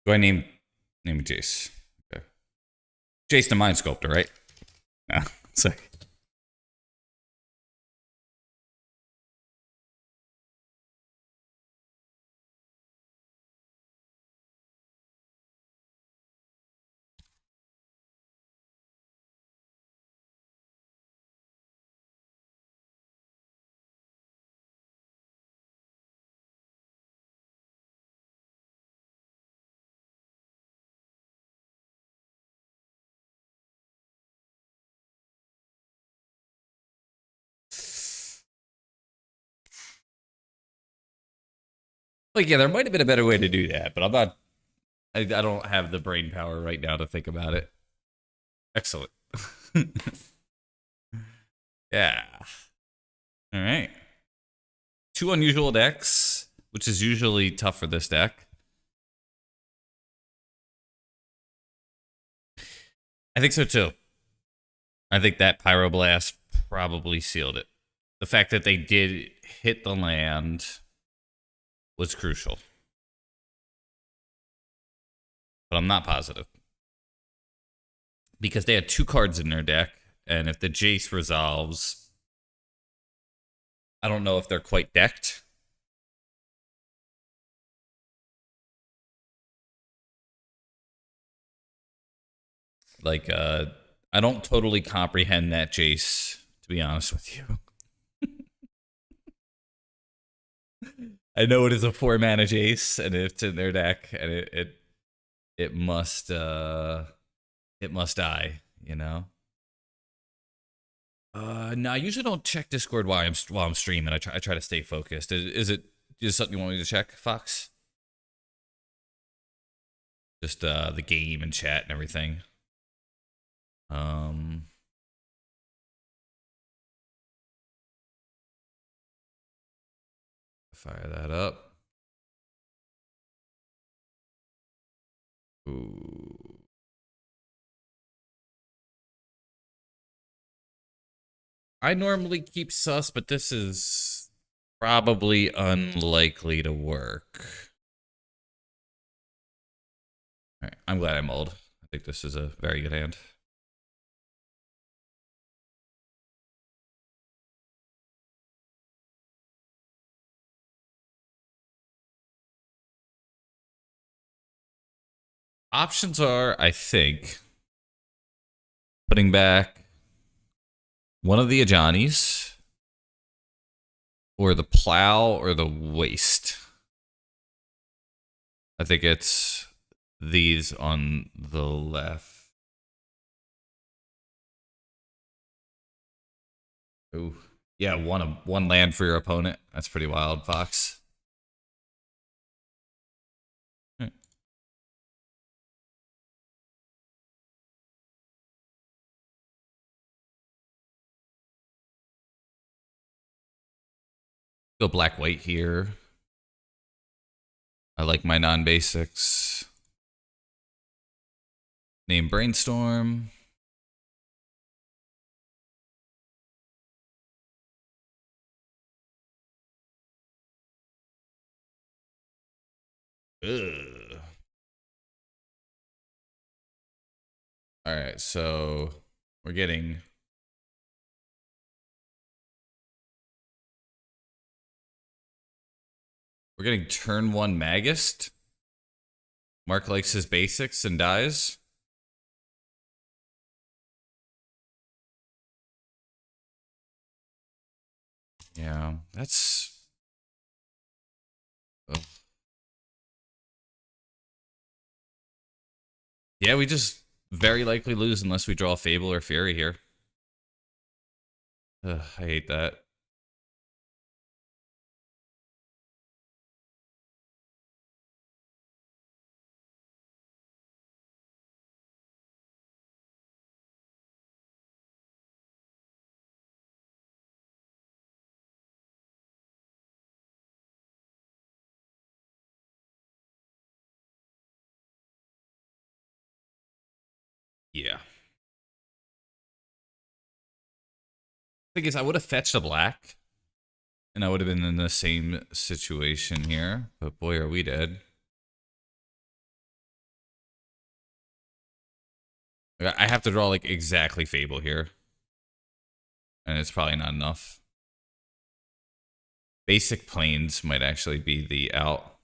Do I name Jace? Okay. Jace the Mind Sculptor, right? No. It's like, yeah, there might have been a better way to do that, but I'm not. I don't have the brain power right now to think about it. Excellent. Yeah. All right. Two unusual decks, which is usually tough for this deck. I think so too. I think that Pyroblast probably sealed it. The fact that they did hit the land was crucial. But I'm not positive. Because they had two cards in their deck, and if the Jace resolves, I don't know if they're quite decked. Like, I don't totally comprehend that Jace, to be honest with you. I know it is a 4-mana Jace, and it's in their deck, and it must die, you know. No, I usually don't check Discord while I'm streaming. I try to stay focused. Is it just something you want me to check, Fox? Just the game and chat and everything. Fire that up. Ooh. I normally keep sus, but this is probably unlikely to work. All right, I'm glad I mulled. I think this is a very good hand. Options are, I think, putting back one of the Ajanis, or the Plow, or the Waste. I think it's these on the left. Ooh. Yeah, one land for your opponent. That's pretty wild, Fox. Go black-white here. I like my non-basics. Name Brainstorm. Ugh. All right, so we're getting turn 1 Magist. Mark likes his basics and dies. Yeah, that's... Ugh. Yeah, we just very likely lose unless we draw Fable or Fury here. Ugh, I hate that. Yeah. Thing is, I would have fetched a black, and I would have been in the same situation here. But boy, are we dead. I have to draw like exactly Fable here, and it's probably not enough. Basic planes might actually be the out.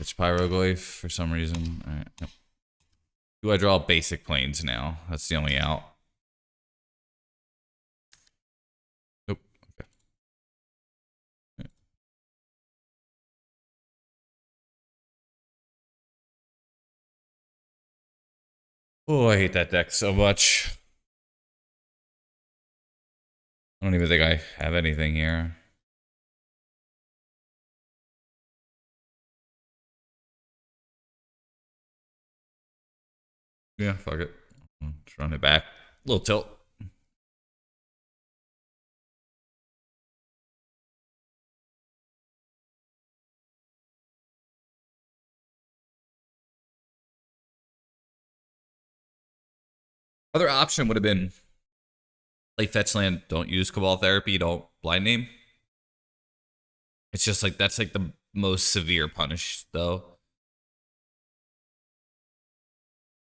It's Pyroglyph for some reason. All right. Yep. Do I draw basic planes now? That's the only out. Nope. Okay. Oh, I hate that deck so much. I don't even think I have anything here. Yeah, fuck it. Let's run it back. Little tilt. Other option would have been play fetch land, don't use Cabal Therapy, don't blind name. It's just like that's like the most severe punish though.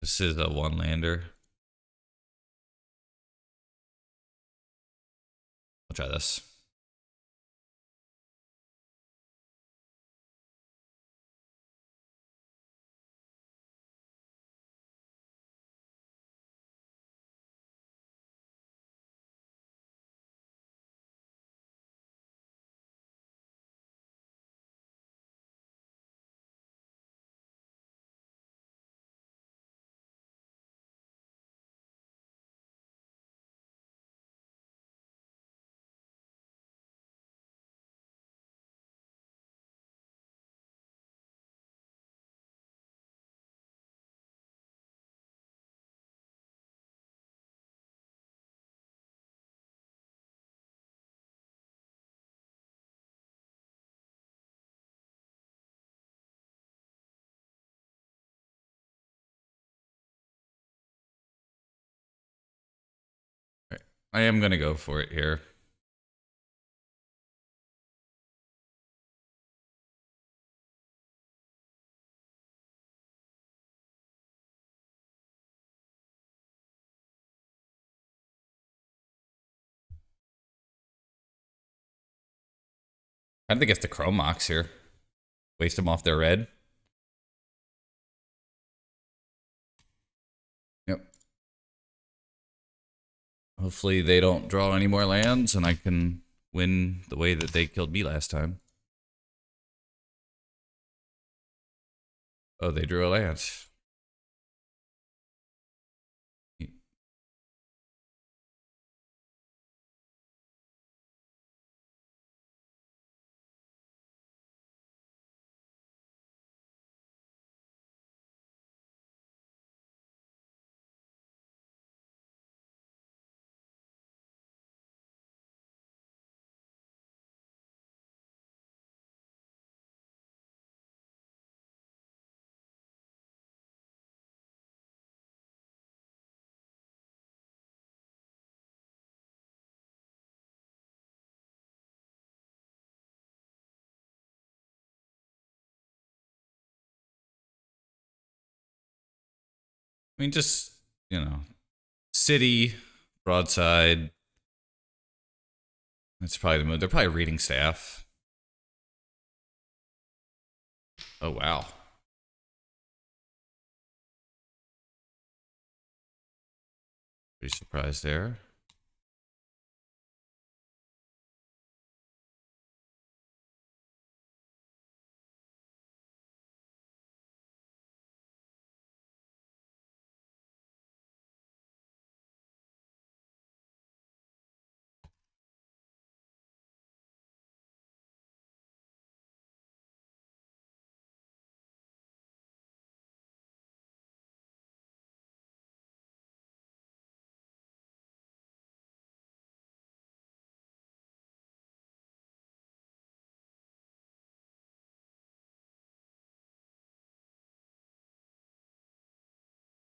This is a one lander. I'll try this. Right. I am gonna go for it here. I think it's the Chrome Mox here. Waste them off their red. Yep. Hopefully they don't draw any more lands and I can win the way that they killed me last time. Oh, they drew a land. I mean, just, you know, city, broadside. That's probably the move. They're probably reading staff. Oh, wow. Pretty surprised there.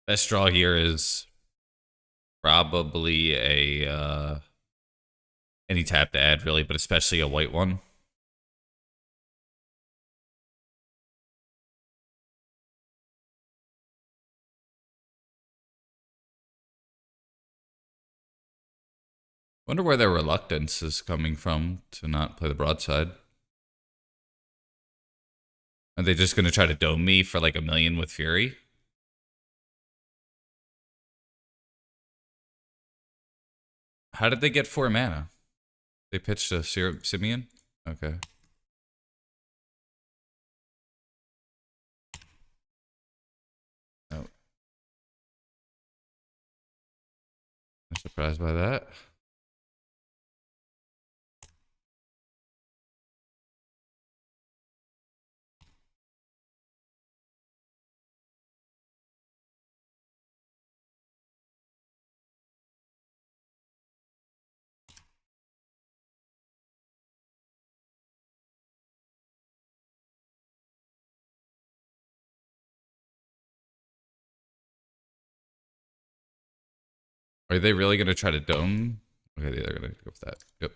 Best draw here is probably a any tap to add really, but especially a white one. Wonder where their reluctance is coming from to not play the broadside. Are they just gonna try to dome me for like a million with Fury? How did they get 4 mana? They pitched a Simeon? Okay. Oh. I'm surprised by that. Are they really gonna try to dome? Okay, they're gonna go with that. Yep.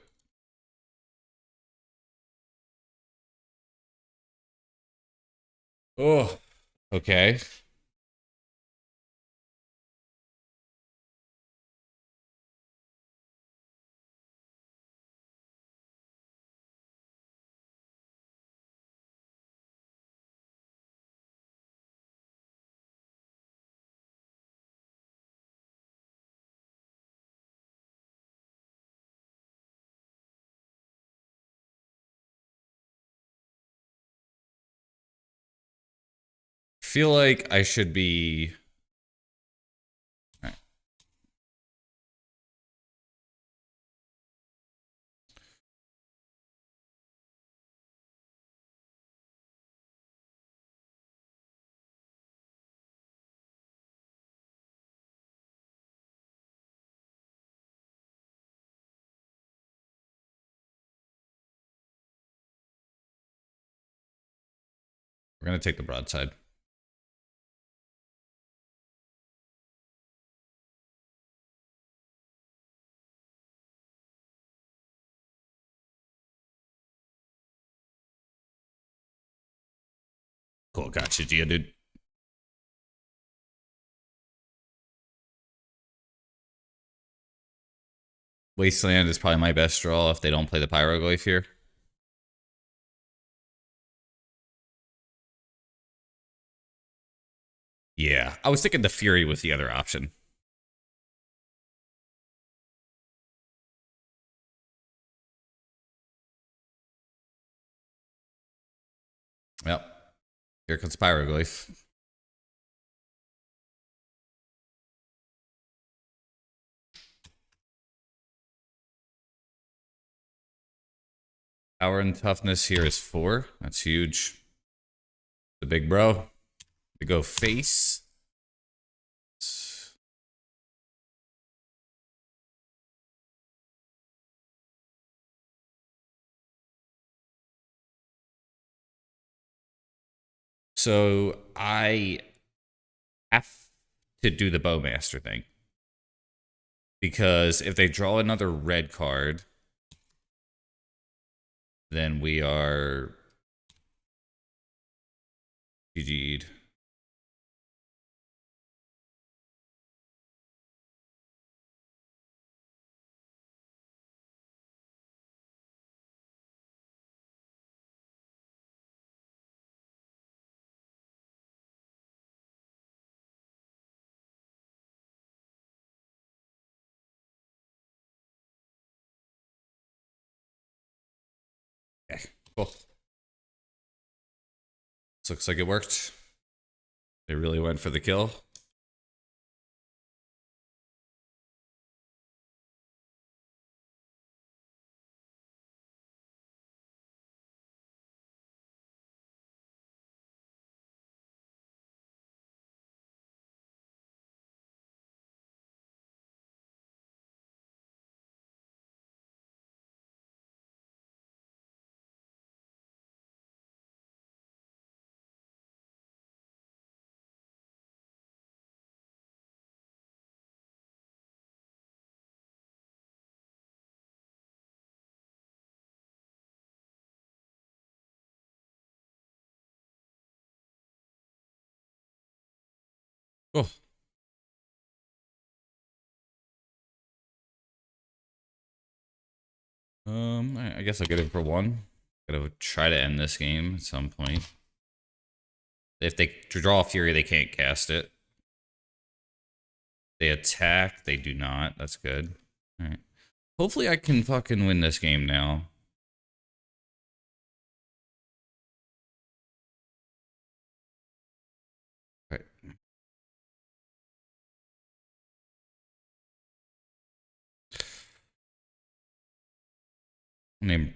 Oh, okay. Feel like I should be. All right. We're gonna take the broadside. Cool, gotcha, Gia, dude. Wasteland is probably my best draw if they don't play the Pyroglyph here. Yeah, I was thinking the Fury was the other option. Yep. Here comes Pyroglyph. Power and toughness here is 4. That's huge. The big bro. We go face. So I have to do the Bowmaster thing. Because if they draw another red card, then we are GG'd. Okay, cool. This looks like it worked. They really went for the kill. Oh. I guess I'll get it for one. Gotta try to end this game at some point. If they draw a Fury, they can't cast it. They attack, they do not. That's good. Alright. Hopefully I can fucking win this game now. Right. Name.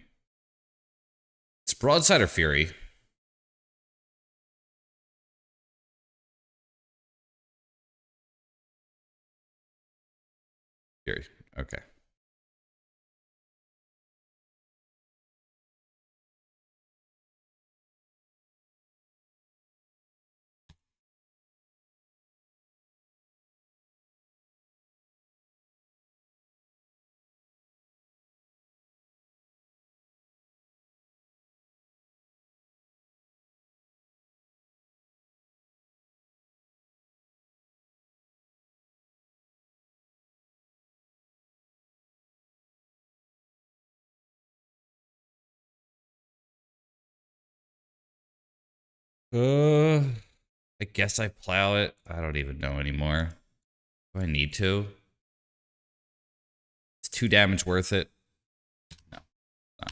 It's Broadside or Fury? Fury. Okay. Uh, I guess I plow it. I don't even know anymore. Do I need to? Is 2 damage worth it? No. No.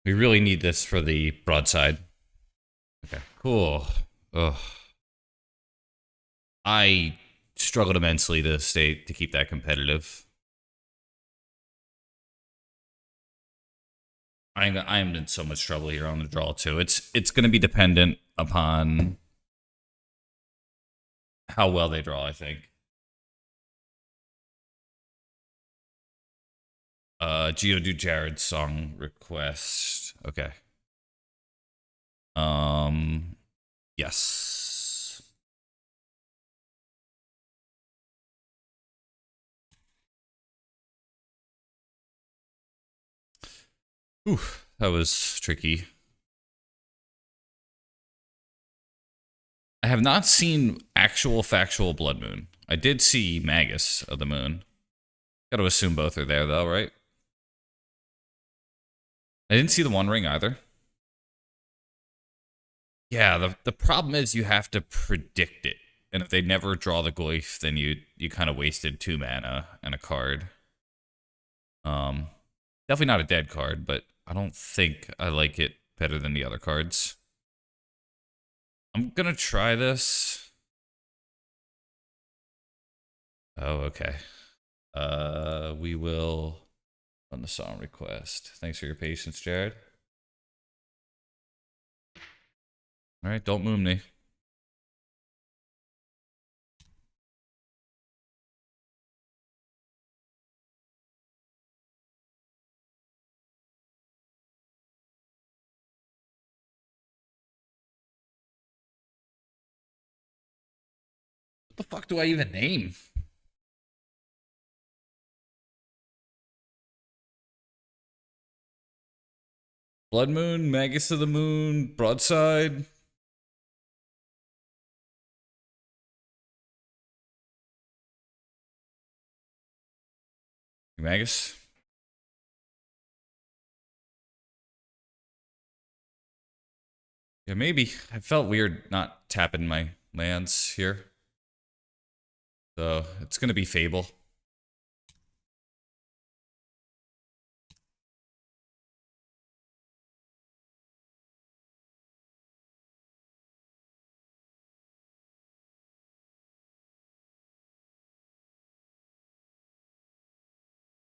We really need this for the broadside. Okay, cool. Ugh. I struggled immensely to keep that competitive. I'm in so much trouble here on the draw too. It's going to be dependent upon how well they draw, I think. Geodude Jared's song request. Okay. Um yes. Ooh, that was tricky. I have not seen actual factual Blood Moon. I did see Magus of the Moon. Got to assume both are there though, right? I didn't see the One Ring either. Yeah, the problem is you have to predict it. And if they never draw the Goyf, then you kind of wasted 2 mana and a card. Um Definitely not a dead card, but I don't think I like it better than the other cards. I'm gonna try this. Oh, okay. We will run the song request. Thanks for your patience, Jared. All right, don't moon me. What the fuck do I even name? Blood Moon, Magus of the Moon, Broadside. Magus. Yeah, maybe. I felt weird not tapping my lands here. So it's gonna be Fable.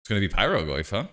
It's gonna be Pyrogoyf, huh?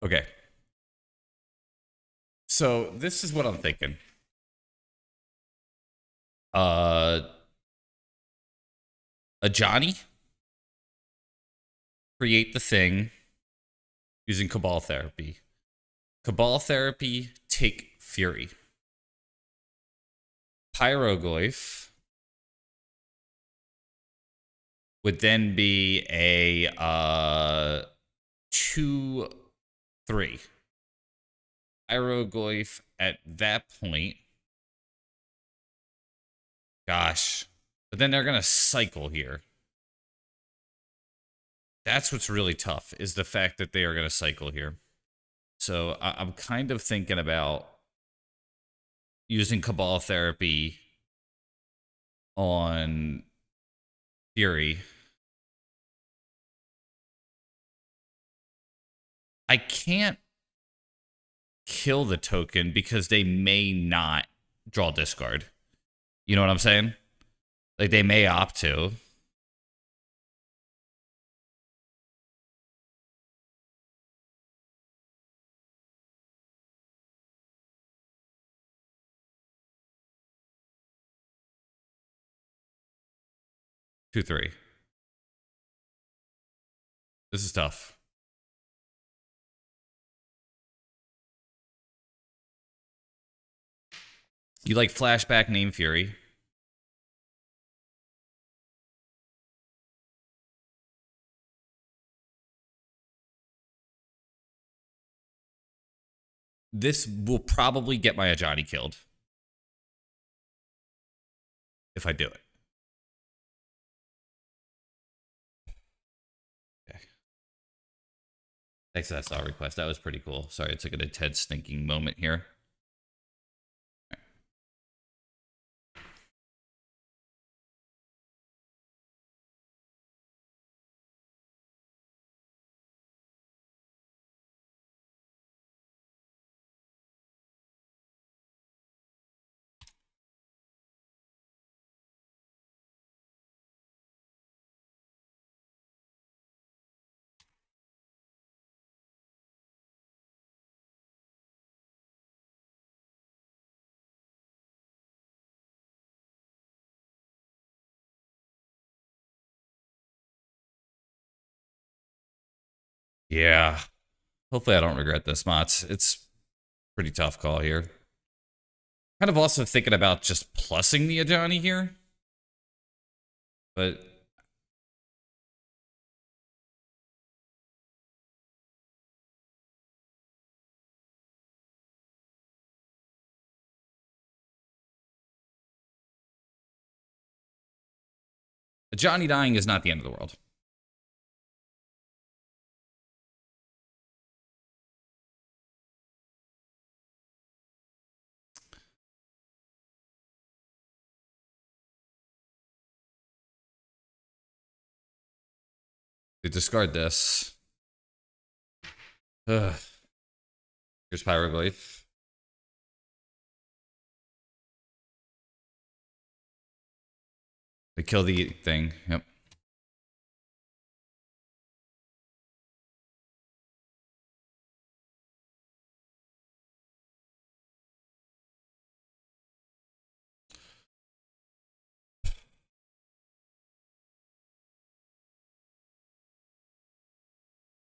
Okay. So this is what I'm thinking. A Johnny, create the thing using Cabal Therapy. Cabal Therapy, take Fury. Pyroglyph would then be a 2/3. Pyroglyph at that point. Gosh. But then they're going to cycle here. That's what's really tough, is the fact that they are going to cycle here. So I'm kind of thinking about using Cabal Therapy on Fury. I can't kill the token because they may not draw discard. You know what I'm saying? Like, they may opt to. Two, three. This is tough. You like flashback name Fury. This will probably get my Ajani killed. If I do it. Okay. Thanks for that star request. That was pretty cool. Sorry, it took an intense thinking moment here. Yeah. Hopefully I don't regret this, Mots. It's pretty tough call here. Kind of also thinking about just plussing the Ajani here. But Ajani dying is not the end of the world. They discard this. Ugh. Here's Pyroglyph. They kill the thing. Yep.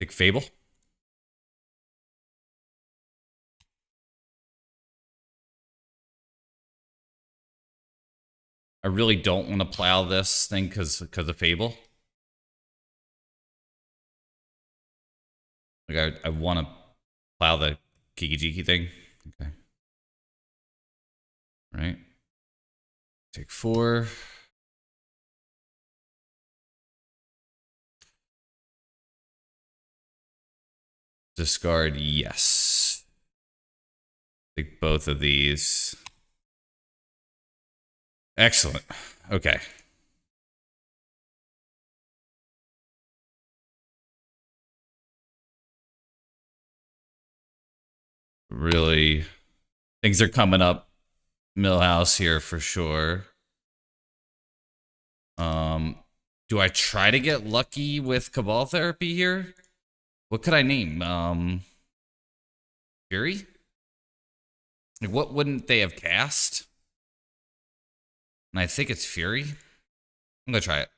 Big Fable. I really don't want to plow this thing because of Fable. Like, I want to plow the Kiki-Jiki thing. Okay. Right. Take 4. Discard, yes. Take both of these. Excellent. Okay. Really, things are coming up Millhouse here for sure. Do I try to get lucky with Cabal Therapy here? What could I name? Fury? Like, what wouldn't they have cast? And I think it's Fury. I'm gonna try it.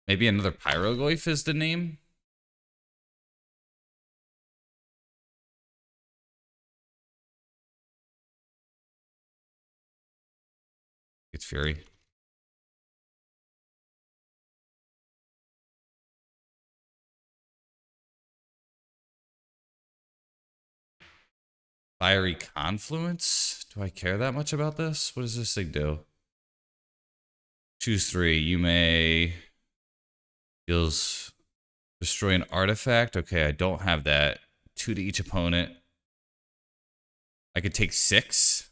Maybe another Pyroglyph is the name? It's Fury. Fiery Confluence? Do I care that much about this? What does this thing do? Choose 3. You may... Deals... Destroy an artifact. Okay, I don't have that. 2 to each opponent. I could take 6.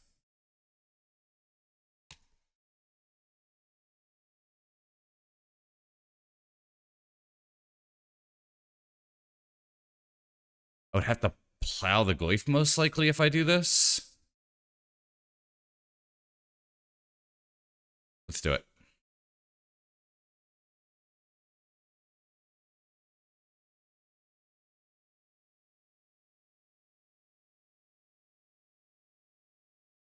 I would have to plow the Glyph most likely if I do this. Let's do it.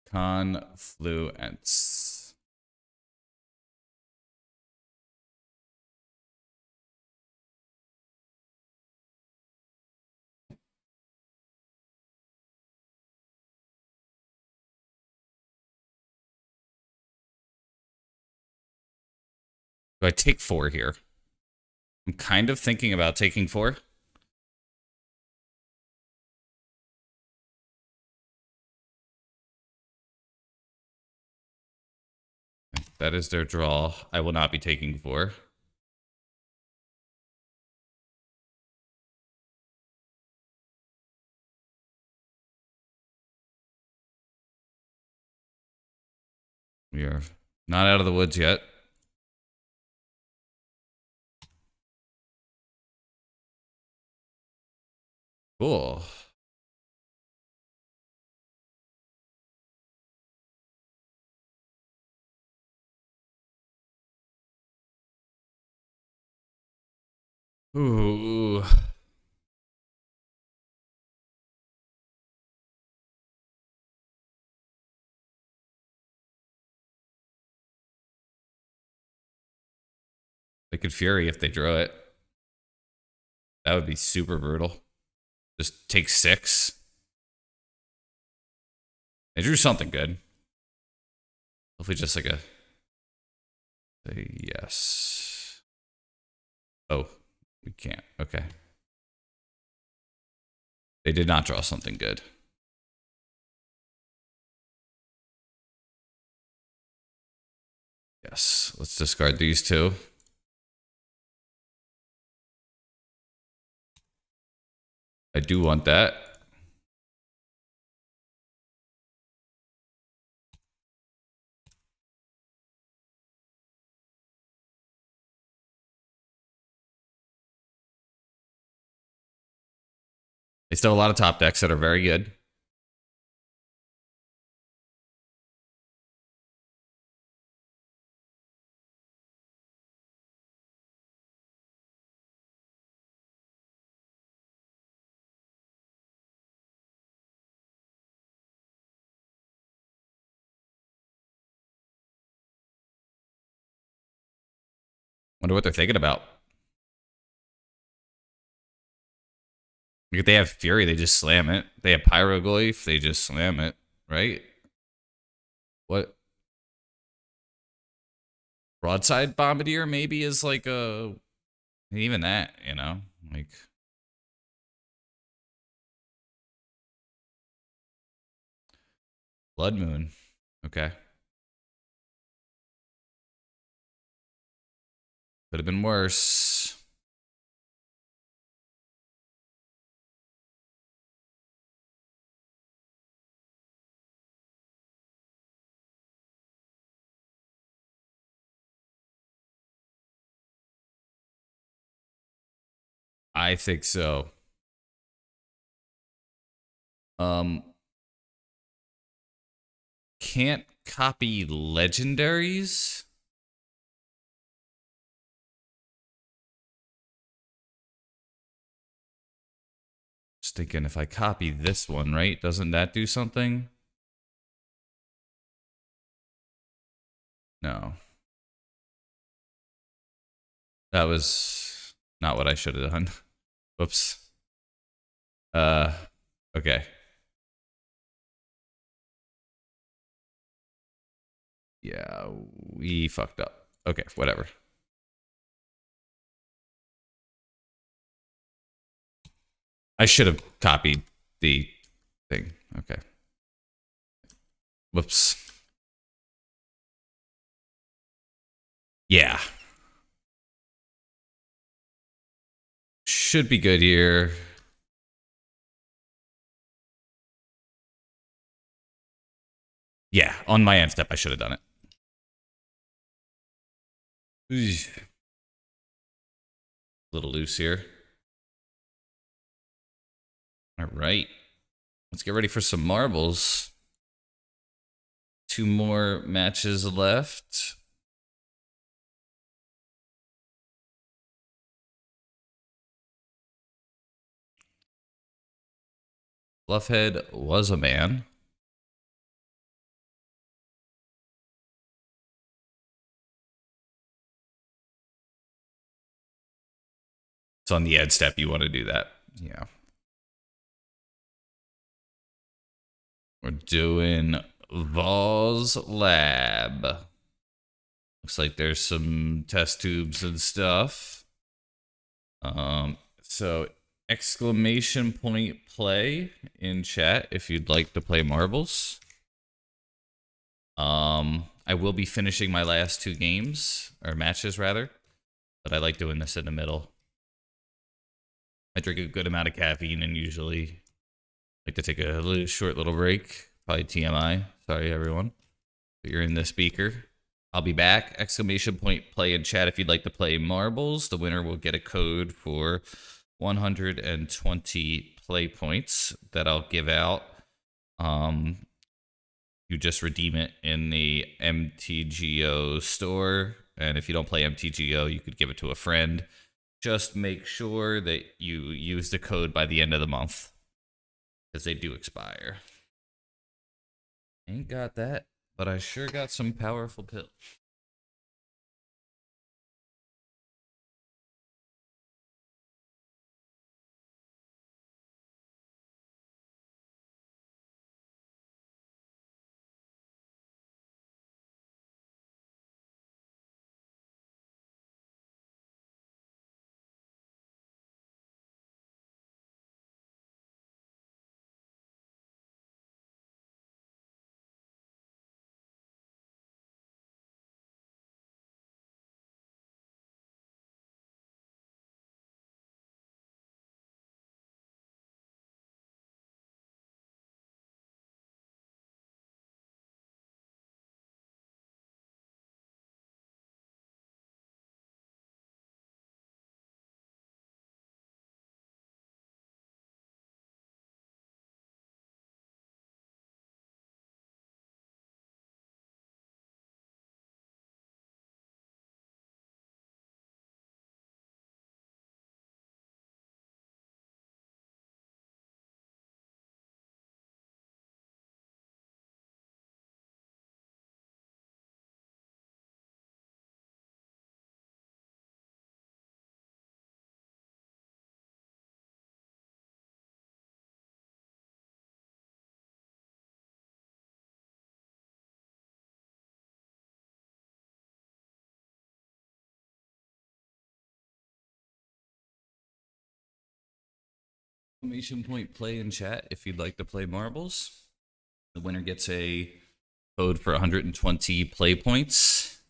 Confluence. Do I take 4 here? I'm kind of thinking about taking 4. That is their draw. I will not be taking 4. We are not out of the woods yet. Cool. Ooh. They could Fury if they drew it. That would be super brutal. Just take 6. They drew something good. Hopefully just like a yes. Oh, we can't. Okay. They did not draw something good. Yes, let's discard these 2. I do want that. They still have a lot of top decks that are very good. Wonder what they're thinking about. Like if they have Fury, they just slam it. They have Pyroglyph, they just slam it, right? What? Broadside Bombardier maybe is like a... Even that, you know? Like... Blood Moon. Okay. Could have been worse. I think so. Can't copy legendaries. Just thinking if I copy this one, right? Doesn't that do something? No. That was not what I should have done. Whoops. Okay. Yeah, we fucked up. Okay, whatever. I should have copied the thing. Okay. Whoops. Yeah. Should be good here. Yeah, on my end step, I should have done it. A little loose here. All right. Let's get ready for some marbles. 2 more matches left. Fluffhead was a man. It's on the ed step. You want to do that. Yeah. We're doing Vol's Lab. Looks like there's some test tubes and stuff. So exclamation point play in chat if you'd like to play marbles. I will be finishing my last 2 games, or matches rather, but I like doing this in the middle. I drink a good amount of caffeine and usually like to take a short little break. Probably TMI. Sorry, everyone. But you're in the speaker. I'll be back. Exclamation point play in chat if you'd like to play marbles. The winner will get a code for 120 play points that I'll give out. You just redeem it in the MTGO store. And if you don't play MTGO, you could give it to a friend. Just make sure that you use the code by the end of the month, because they do expire. Ain't got that, but I sure got some powerful pills. Exclamation point play in chat if you'd like to play marbles. The winner gets a code for 120 play points.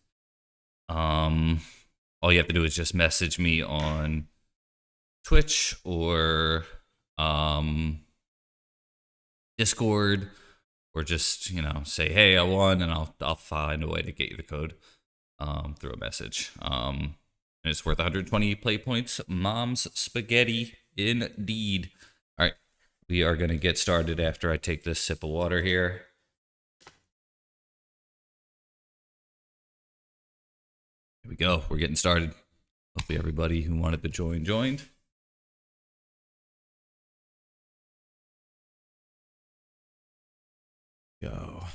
All you have to do is just message me on Twitch or Discord, or just, you know, say, hey, I won, and I'll find a way to get you the code through a message. And it's worth 120 play points. Mom's spaghetti, indeed. All right, we are going to get started after I take this sip of water here. Here we go. We're getting started. Hopefully everybody who wanted to join joined. Go.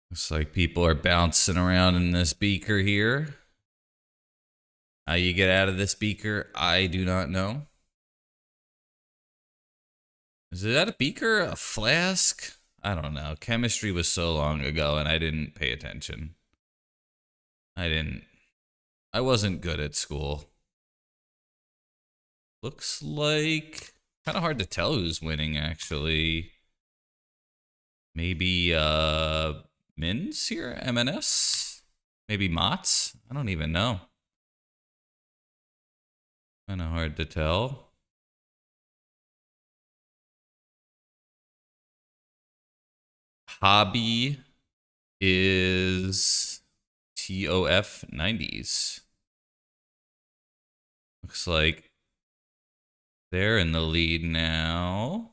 Looks like people are bouncing around in this beaker here. How you get out of this beaker, I do not know. Is that a beaker? A flask? I don't know. Chemistry was so long ago and I didn't pay attention. I wasn't good at school. Looks like kind of hard to tell who's winning actually. Maybe Mins here, MNS? Maybe Mott's? I don't even know. Kind of hard to tell. Hobby is TOF 90s. Looks like they're in the lead now.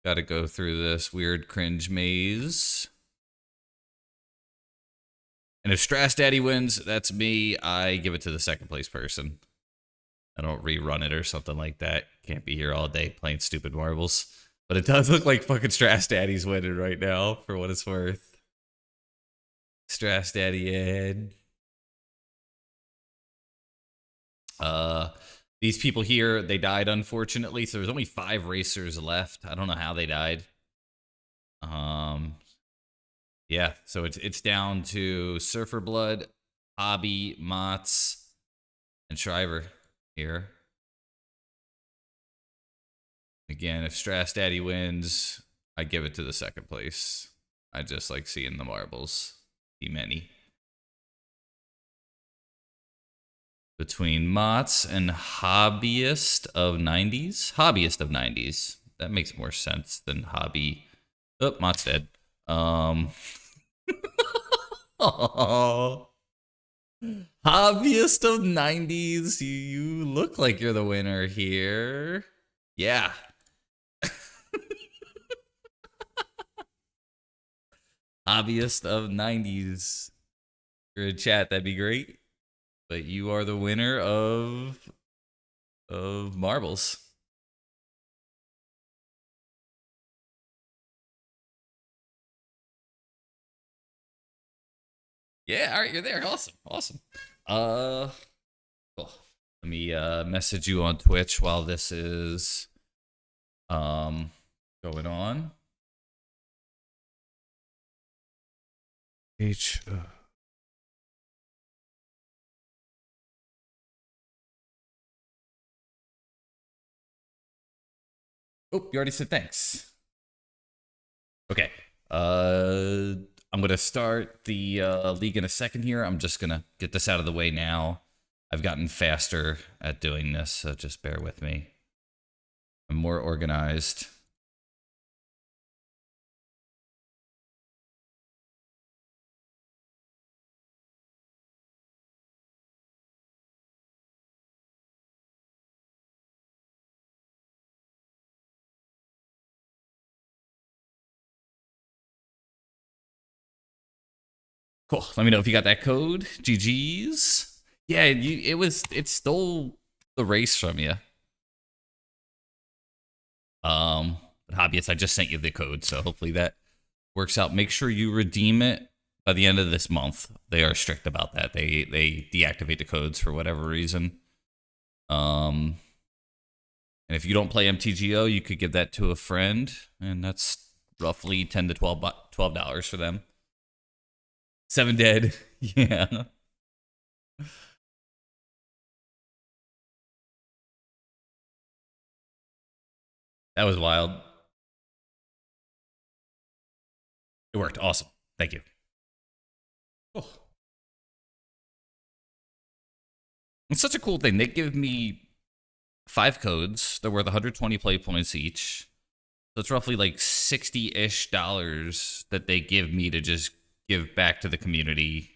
Got to go through this weird cringe maze. And if Strass Daddy wins, that's me. I give it to the second place person. I don't rerun it or something like that. Can't be here all day playing stupid marbles. But it does look like fucking Strass Daddy's winning right now, for what it's worth. Strass Daddy Ed. These people here, they died unfortunately, so there's only 5 racers left. I don't know how they died. Yeah, so it's down to Surfer Blood, Hobby, Motts, and Shriver here. Again, if Strass Daddy wins, I give it to the second place. I just like seeing the marbles be many. Between Motts and Hobbyist of 90s. Hobbyist of 90s. That makes more sense than Hobby. Oh, Mott's dead. Oh. Hobbyist of 90s. You look like you're the winner here. Yeah. Hobbyist of 90s. If you're in chat, that'd be great. But you are the winner of marbles. Yeah, all right, you're there. Awesome. Awesome. Cool. Let me message you on Twitch while this is going on. Oh, you already said thanks. Okay. I'm gonna start the league in a second here. I'm just gonna get this out of the way now. I've gotten faster at doing this, so just bear with me. I'm more organized. Cool. Let me know if you got that code. GG's. Yeah, it stole the race from you. Hobbyist, I just sent you the code, so hopefully that works out. Make sure you redeem it by the end of this month. They are strict about that. They deactivate the codes for whatever reason. And if you don't play MTGO, you could give that to a friend, and that's roughly $10 to $12 for them. 7 dead. Yeah. That was wild. It worked. Awesome. Thank you. Oh. It's such a cool thing. They give me 5 codes. They're worth 120 play points each. So it's roughly like $60-ish that they give me to just give back to the community,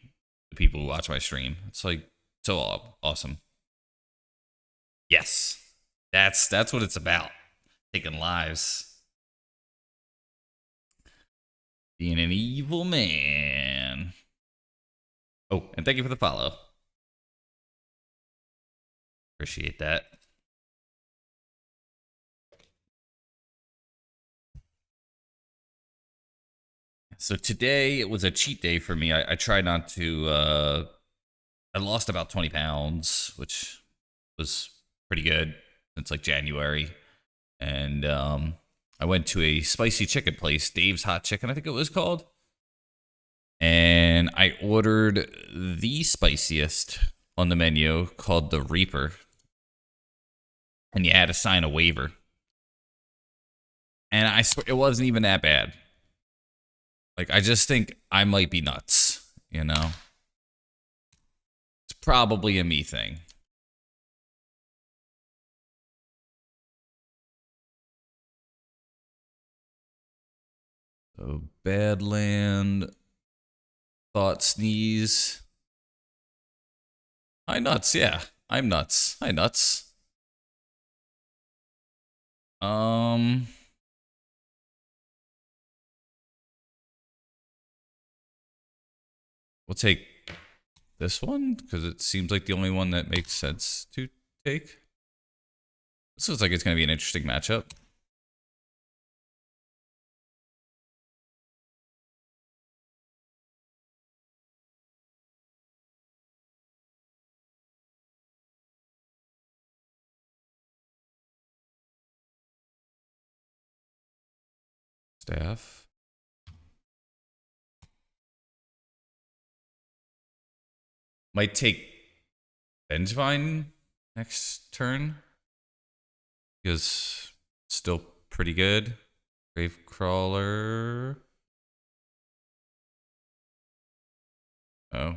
the people who watch my stream. It's like so awesome. Yes. That's what it's about. Taking lives. Being an evil man. Oh, and thank you for the follow. Appreciate that. So today it was a cheat day for me. I tried not to. I lost about 20 pounds, which was pretty good since like January. And I went to a spicy chicken place, Dave's Hot Chicken, I think it was called. And I ordered the spiciest on the menu called the Reaper. And you had to sign a waiver. And I swear it wasn't even that bad. Like, I just think I might be nuts, you know? It's probably a me thing. So, Badland, Thought Sneeze. I nuts, yeah. I'm nuts. Hi nuts. Um, we'll take this one because it seems like the only one that makes sense to take. This looks like it's going to be an interesting matchup. Staff. Might take Vengevine next turn because it's still pretty good. Gravecrawler. Oh.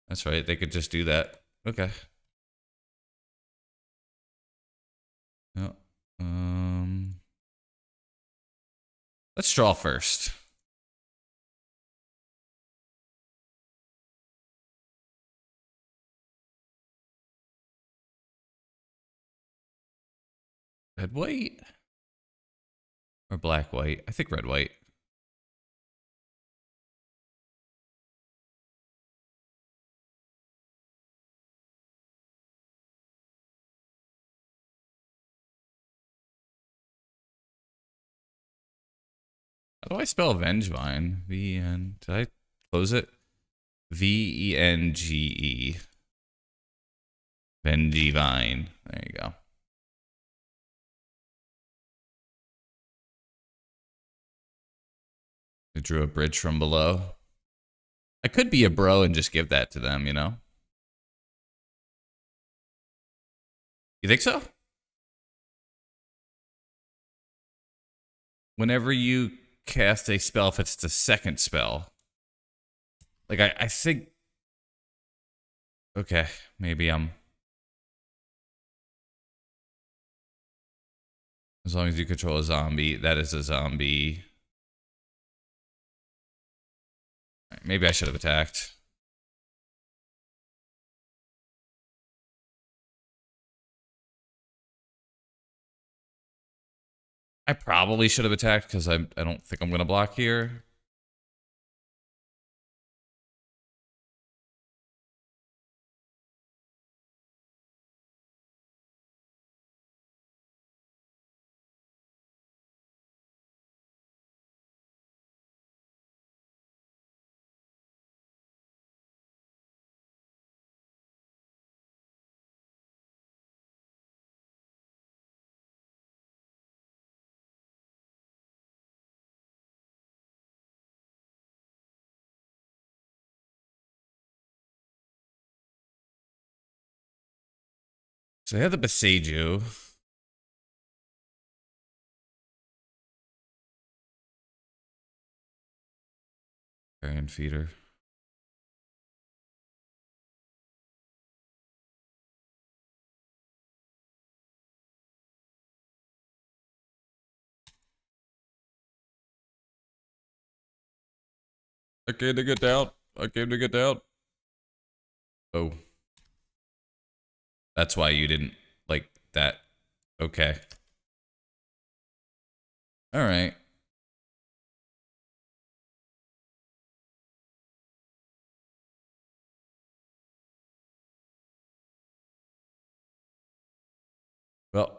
That's right. They could just do that. Okay. No. Let's draw first. Red white or black white? I think red white. How do I spell Vengevine? V-N. Did I close it? V-E-N-G-E. Vengevine. There you go. I drew a bridge from below. I could be a bro and just give that to them, you know? You think so? Whenever you cast a spell, if it's the second spell. Like, I think... Okay, maybe I'm... As long as you control a zombie, that is a zombie. Maybe I should have attacked. I probably should have attacked because I don't think I'm going to block here. So I have the Besaju. Carrion Feeder. I came to get down. I came to get down. Oh. That's why you didn't like that. Okay. All right. Well,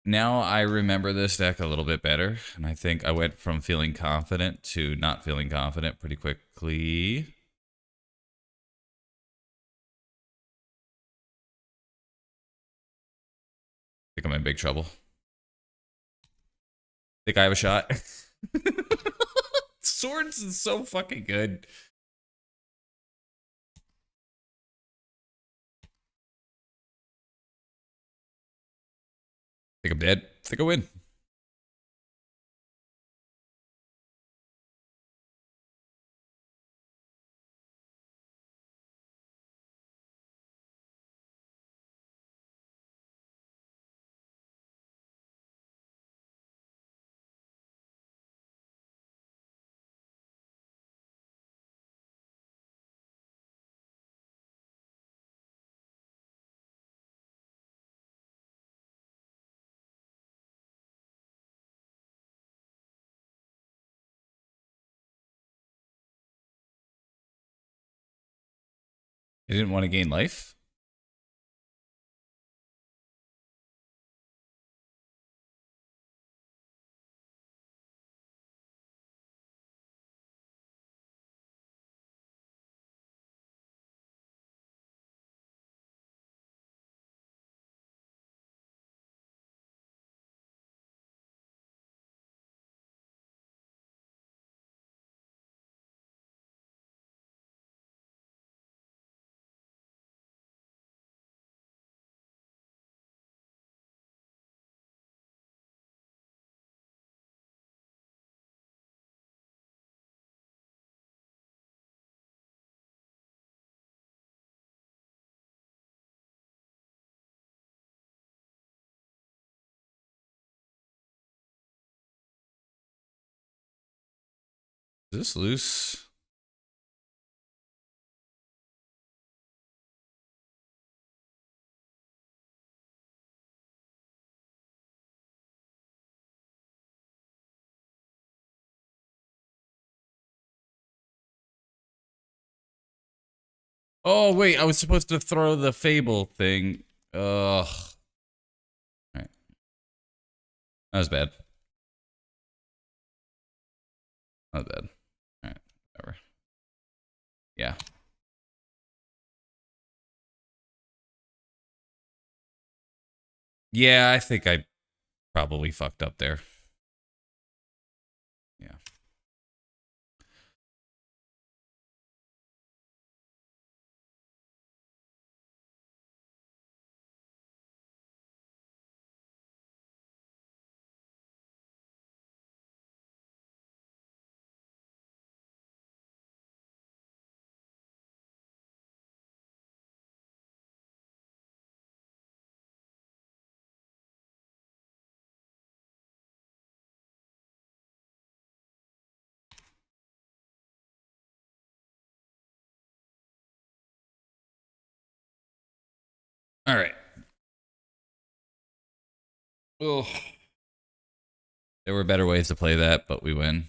Now I remember this deck a little bit better, and I think I went from feeling confident to not feeling confident pretty quickly. I think I'm in big trouble. Think I have a shot? Swords is so fucking good. Think I'm dead. Think I win. I didn't want to gain life. Is this loose? Oh, wait. I was supposed to throw the Fable thing. Ugh. Alright. That was bad. That was bad. Alright. Whatever. Yeah. Yeah, I think I probably fucked up there. Yeah. Alright. Ugh. There were better ways to play that, but we win.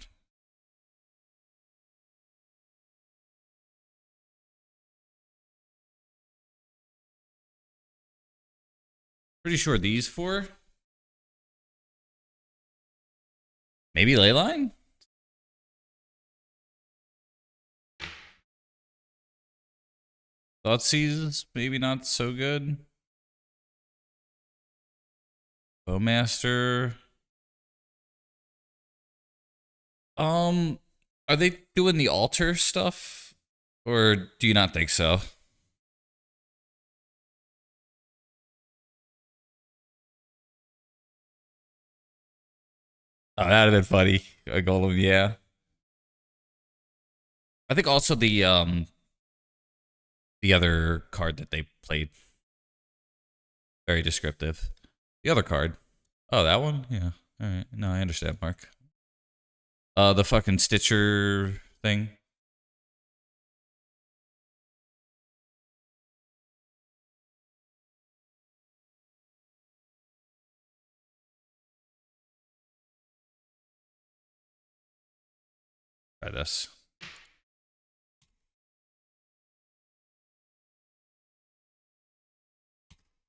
Pretty sure these four. Maybe Leyline? Thoughtseize, maybe not so good. Bowmaster. Are they doing the altar stuff? Or do you not think so? Oh, that'd have been funny. A golem, yeah. I think also the other card that they played. Very descriptive. The other card. Oh, that one? Yeah. Alright. No, I understand, Mark. The fucking Stitcher thing. Try this.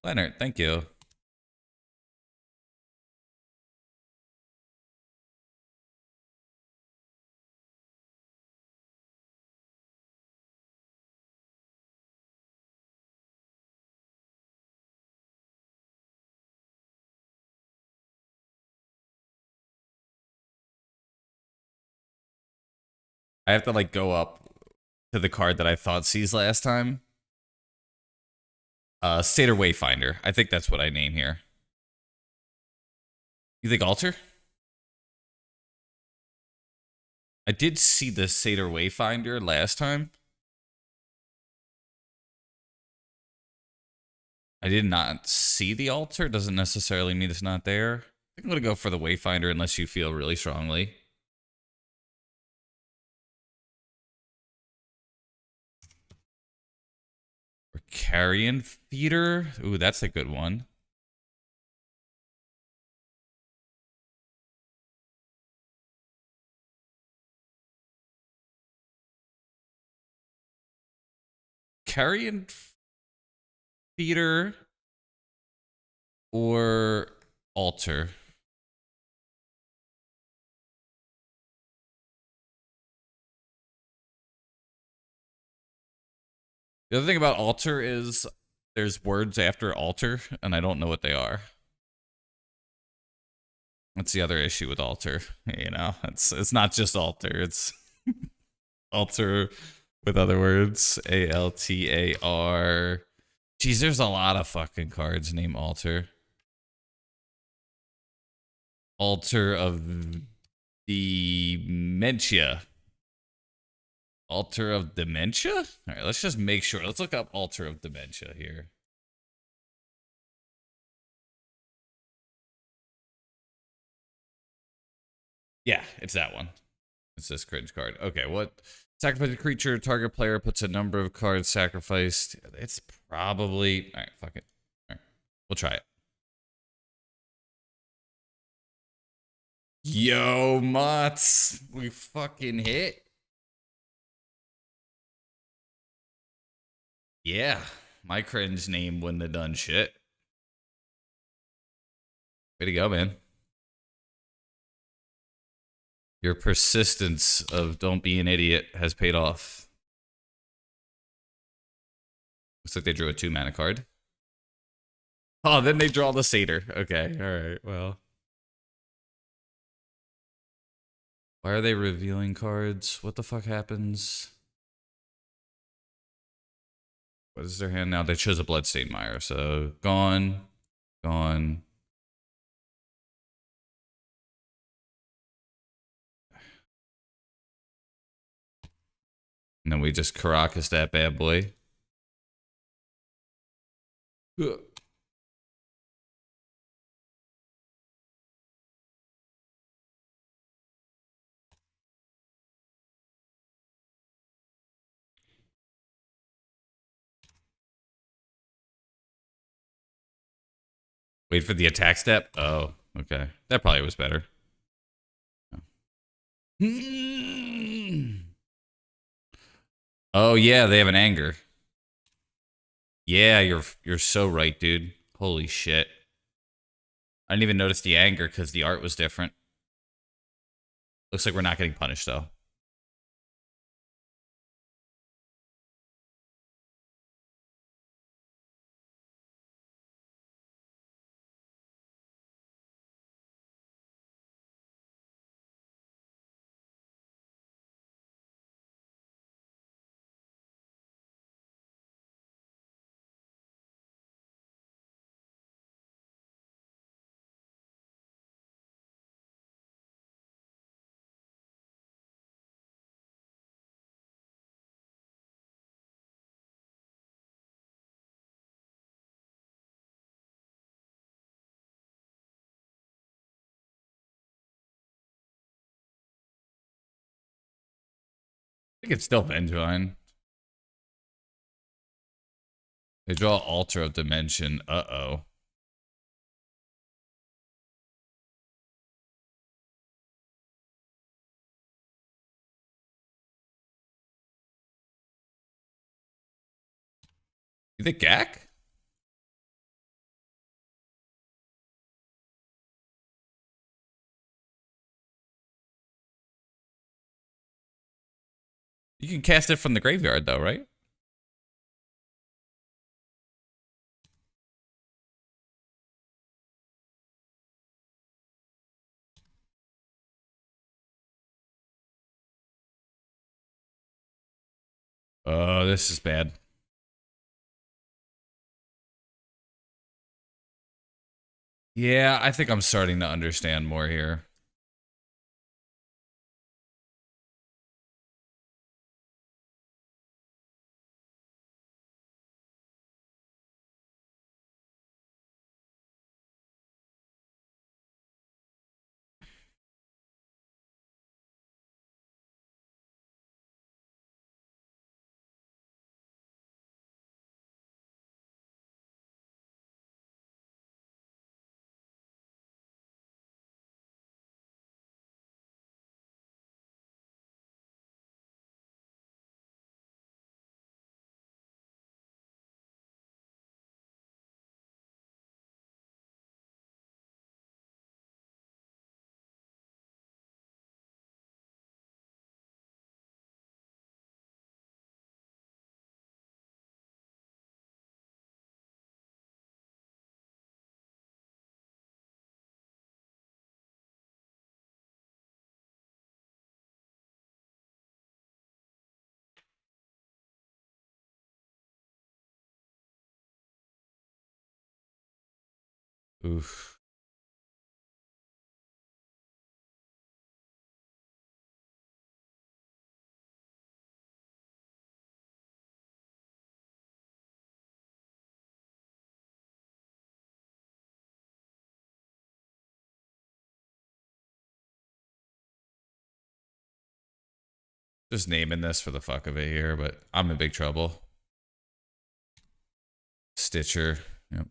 Leonard, thank you. I have to like go up to the card that I thought sees last time. Satyr Wayfinder. I think that's what I name here. You think Alter? I did see the Satyr Wayfinder last time. I did not see the Alter. Doesn't necessarily mean it's not there. I think I'm going to go for the Wayfinder unless you feel really strongly. Or Carrion Feeder. Ooh, that's a good one. Carrion Feeder or Alter. The other thing about Alter is there's words after Alter, and I don't know what they are. That's the other issue with Alter. You know, it's not just Alter. It's Alter with other words. Altar. Jeez, there's a lot of fucking cards named Alter. Altar of Dementia. Altar of Dementia? All right, let's just make sure. Let's look up Altar of Dementia here. Yeah, it's that one. It's this cringe card. Okay, what? Sacrifice a creature. Target player puts a number of cards sacrificed. It's probably... All right, fuck it. All right, we'll try it. Yo, Mutts. We fucking hit. Yeah, my cringe name wouldn't have done shit. Way to go, man. Your persistence of don't be an idiot has paid off. Looks like they drew a 2-mana card. Oh, then they draw the Satyr. Okay, alright, well. Why are they revealing cards? What the fuck happens? What is their hand now? They chose a Bloodstained Mire, so gone. Gone. And then we just Caracas that bad boy. Wait for the attack step? Oh, okay. That probably was better. Oh yeah, they have an anger. Yeah, you're so right, dude. Holy shit. I didn't even notice the anger because the art was different. Looks like we're not getting punished though. I think it's still Vengevine. They draw Altar of Dimension. Uh-oh. You think Gak? You can cast it from the graveyard though, right? Oh, this is bad. Yeah, I think I'm starting to understand more here. Oof. Just naming this for the fuck of it here, but I'm in big trouble. Stitcher. Yep.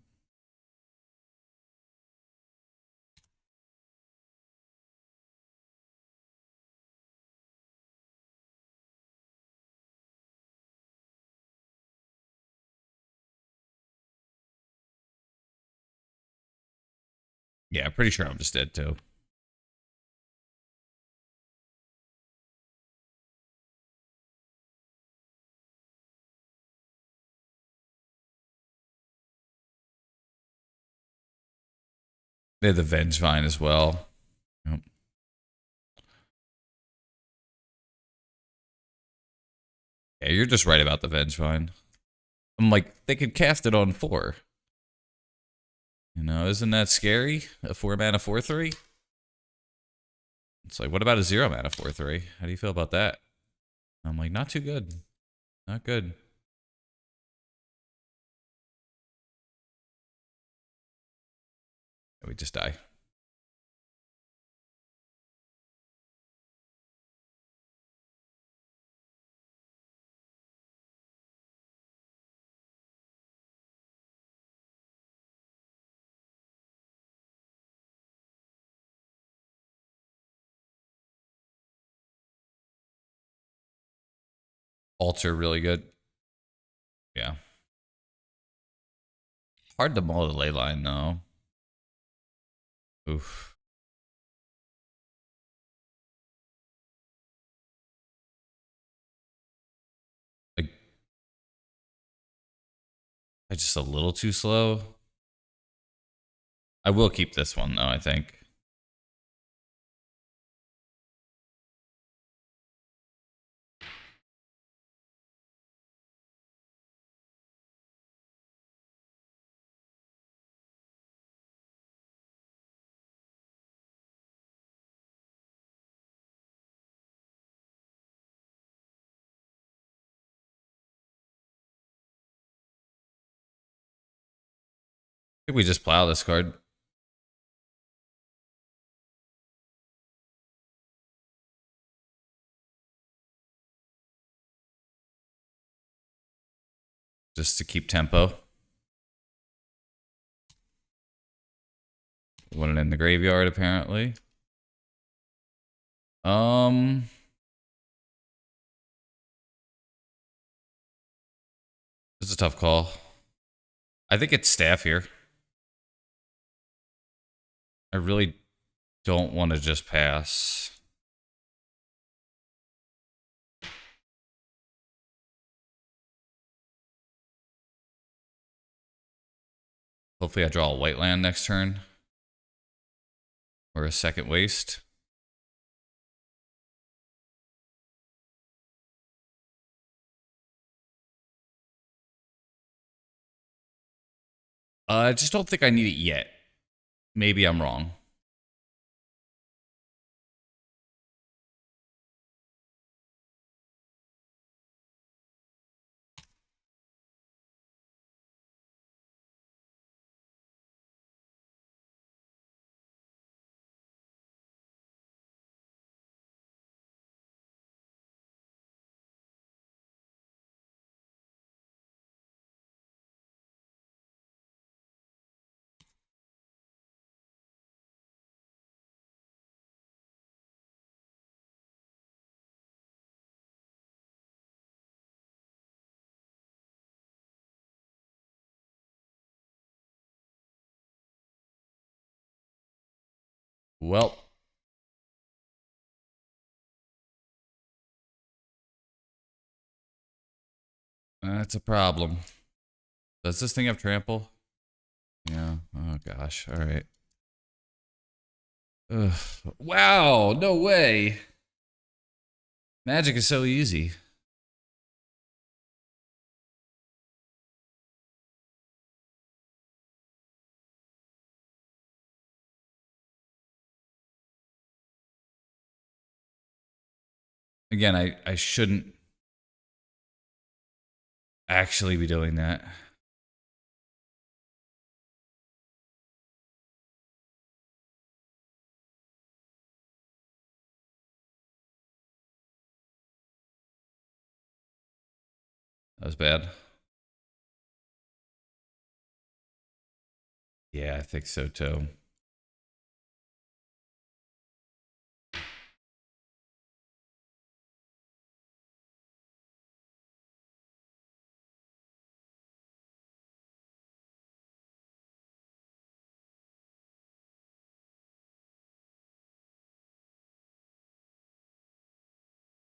Yeah, pretty sure I'm just dead too. They had the Vengevine as well. Yep. Yeah, you're just right about the Vengevine. I'm like, they could cast it on 4. You know, isn't that scary? A 4 mana 4/3? It's like, what about a 0 mana 4/3? How do you feel about that? I'm like, not too good. Not good. We just die. Alter really good. Yeah. Hard to mull the ley line though. Oof. Like, I just a little too slow. I will keep this one though, I think. I think we just plow this card. Just to keep tempo. One in the graveyard, apparently. Um, this is a tough call. I think it's staff here. I really don't want to just pass. Hopefully I draw a white land next turn. Or a second waste. I just don't think I need it yet. Maybe I'm wrong. Well, that's a problem. Does this thing have trample? Yeah. Oh gosh. All right. Ugh. Wow. No way. Magic is so easy. Again, I shouldn't actually be doing that. That was bad. Yeah, I think so too.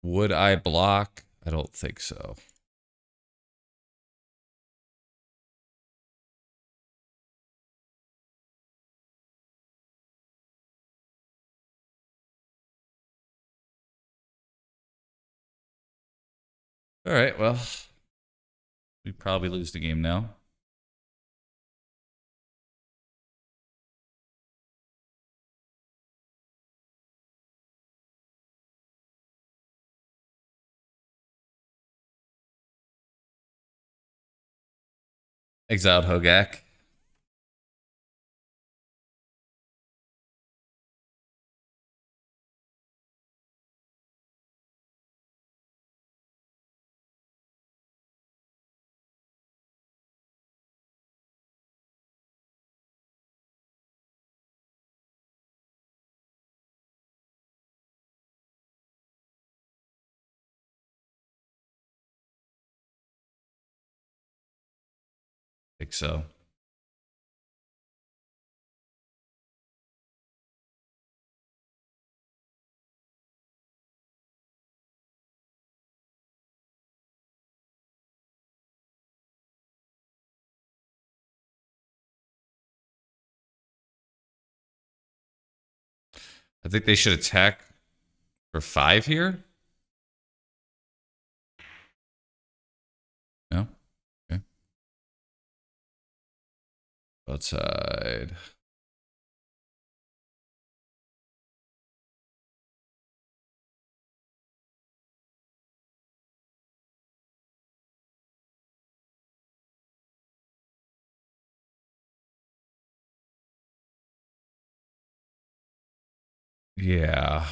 Would I block? I don't think so. All right, well, we probably lose the game now. Exiled Hogaak. I think so. I think they should attack for 5 here. No? Okay. Outside. Yeah.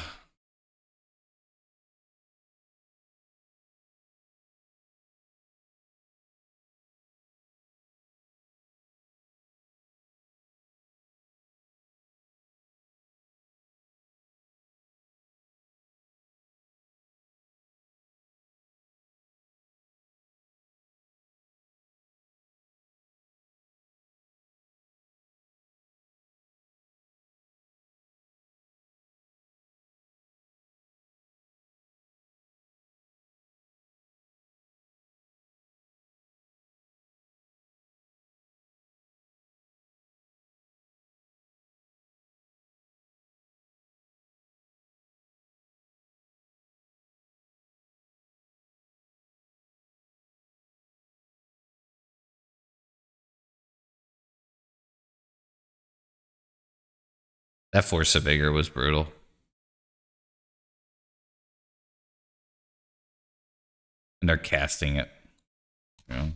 That Force of Vigor was brutal. And they're casting it. You know?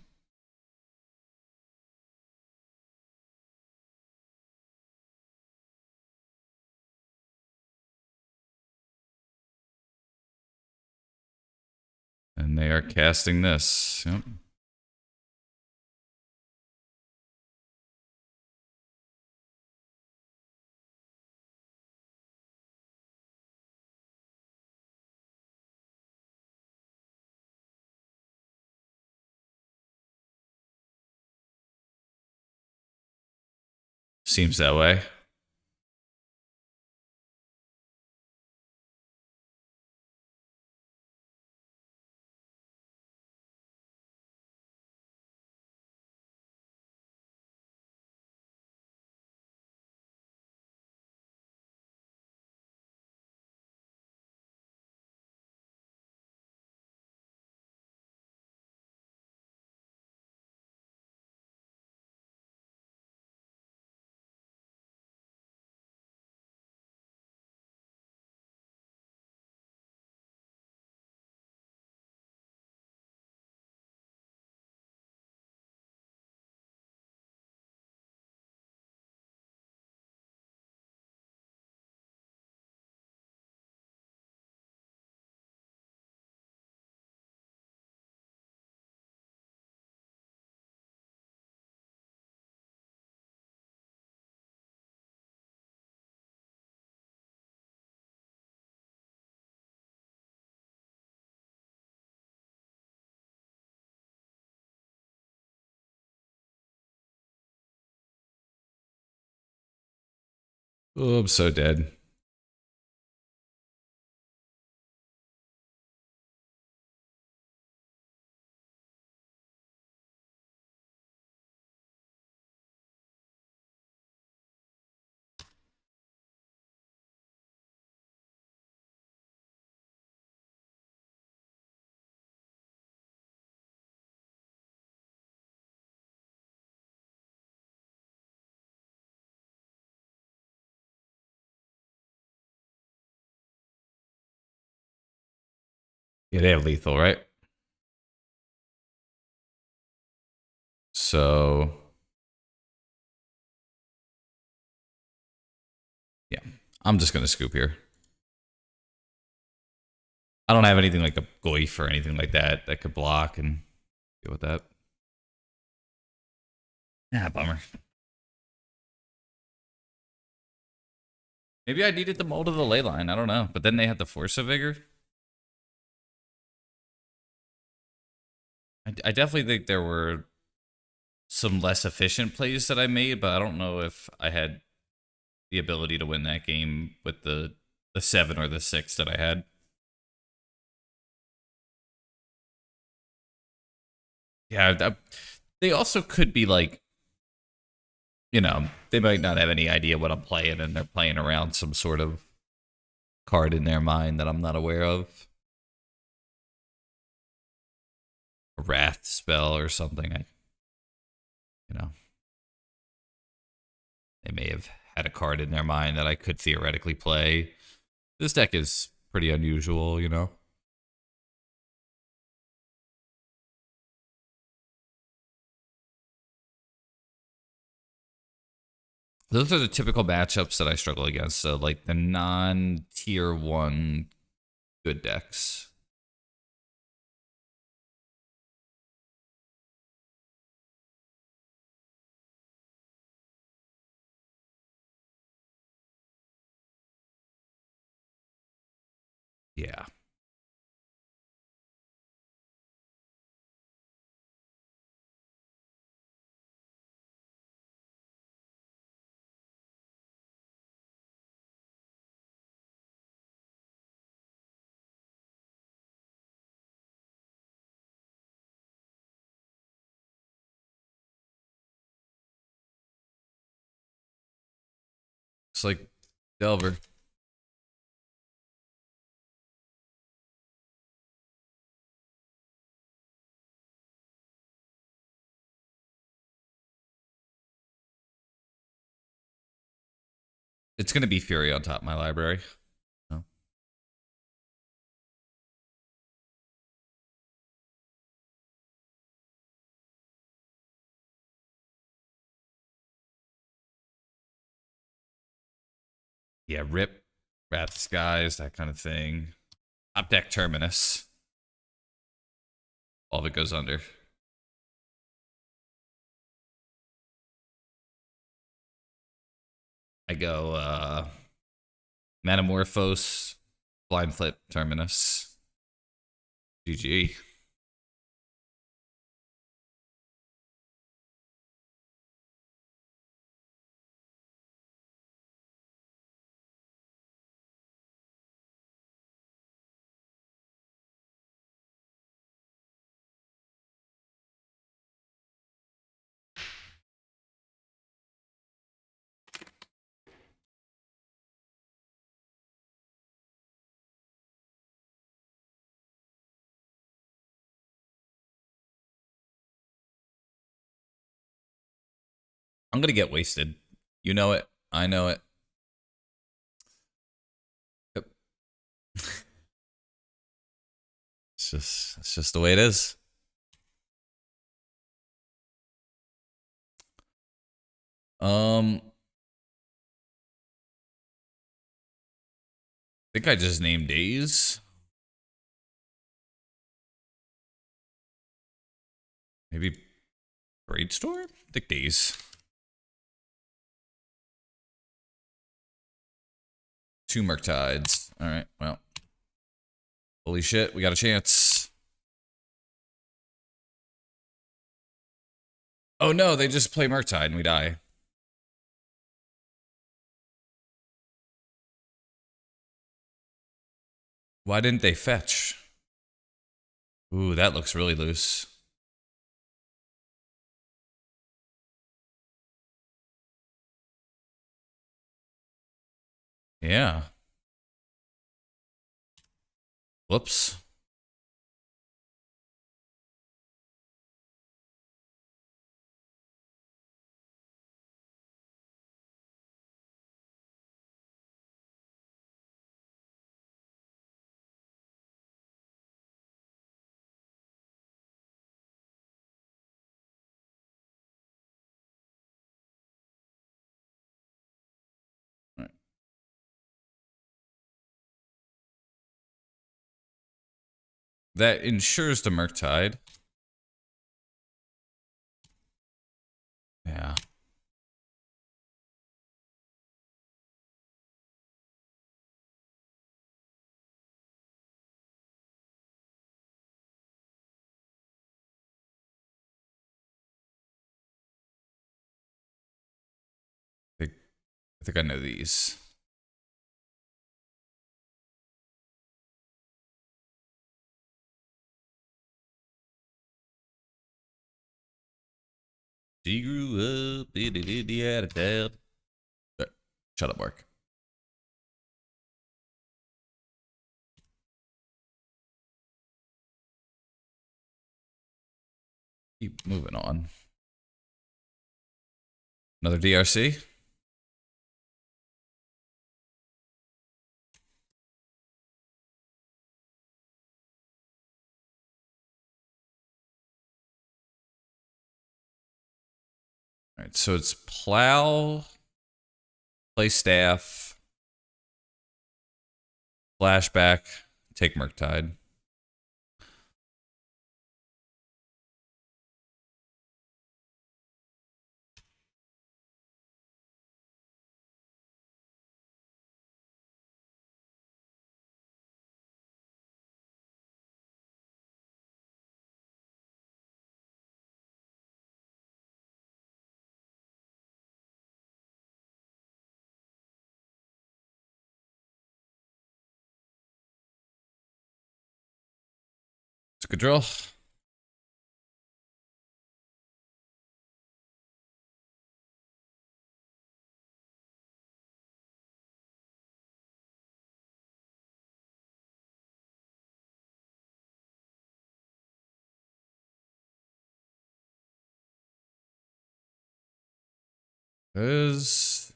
And they are casting this. Yep. Seems that way. Oh, I'm so dead. Yeah, they have lethal, right? So, yeah. I'm just going to scoop here. I don't have anything like a Goif or anything like that that could block and deal with that. Yeah, bummer. Maybe I needed the mold of the ley line. I don't know. But then they had the Force of Vigor. I definitely think there were some less efficient plays that I made, but I don't know if I had the ability to win that game with the 7 or the 6 that I had. Yeah, they also could be like, they might not have any idea what I'm playing, and they're playing around some sort of card in their mind that I'm not aware of. A wrath spell or something. You know, they may have had a card in their mind that I could theoretically play. This deck is pretty unusual. Those are the typical matchups that I struggle against. So, like the non tier 1 good decks. Yeah. It's like Delver. going to be Fury on top of my library. Oh. Yeah, rip, Rat Disguise, that kind of thing. Top deck Terminus. All of it goes under. I go Metamorphose, Blind Flip, Terminus. GG. I'm going to get wasted. You know it. I know it. Yep. It's just the way it is. I think I just named days. Maybe Braidstorm? I think days. 2 Murktides. Alright, well. Holy shit, we got a chance. Oh no, they just play Murktide and we die. Why didn't they fetch? Ooh, that looks really loose. Yeah. Whoops. Right. That ensures the Murktide. Yeah. I think I know these. She grew up, he had a dad. Shut up, Mark. Keep moving on. Another DRC? Alright, so it's Plow, Play Staff, Flashback, take Murktide. It's a good drill. Is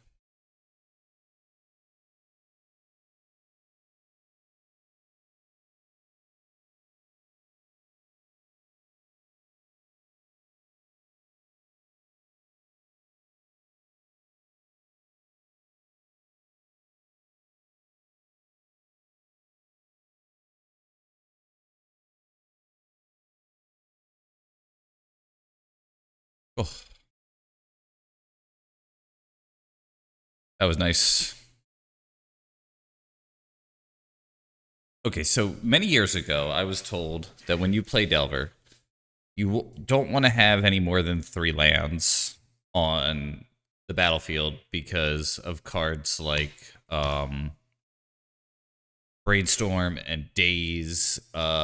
Oh, that was nice. Okay, so many years ago, I was told that when you play Delver, you don't want to have any more than 3 lands on the battlefield because of cards like Brainstorm and Daze,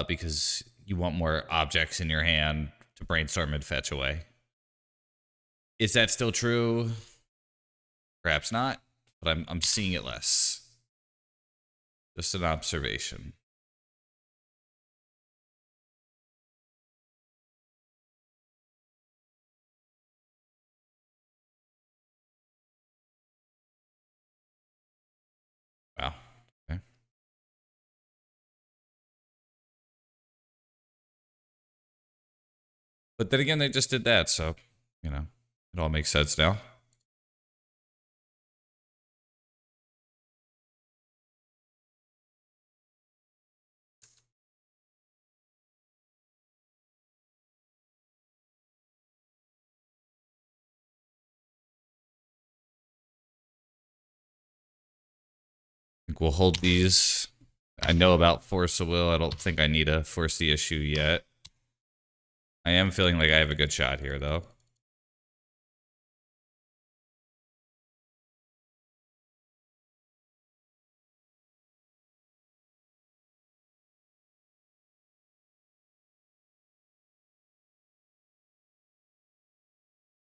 because you want more objects in your hand to brainstorm and fetch away. Is that still true? Perhaps not, but I'm seeing it less. Just an observation. Wow. Okay. But then again, they just did that, so, you know, it all makes sense now. I think we'll hold these. I know about Force of Will. I don't think I need to force the issue yet. I am feeling like I have a good shot here, though.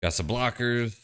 Got some blockers.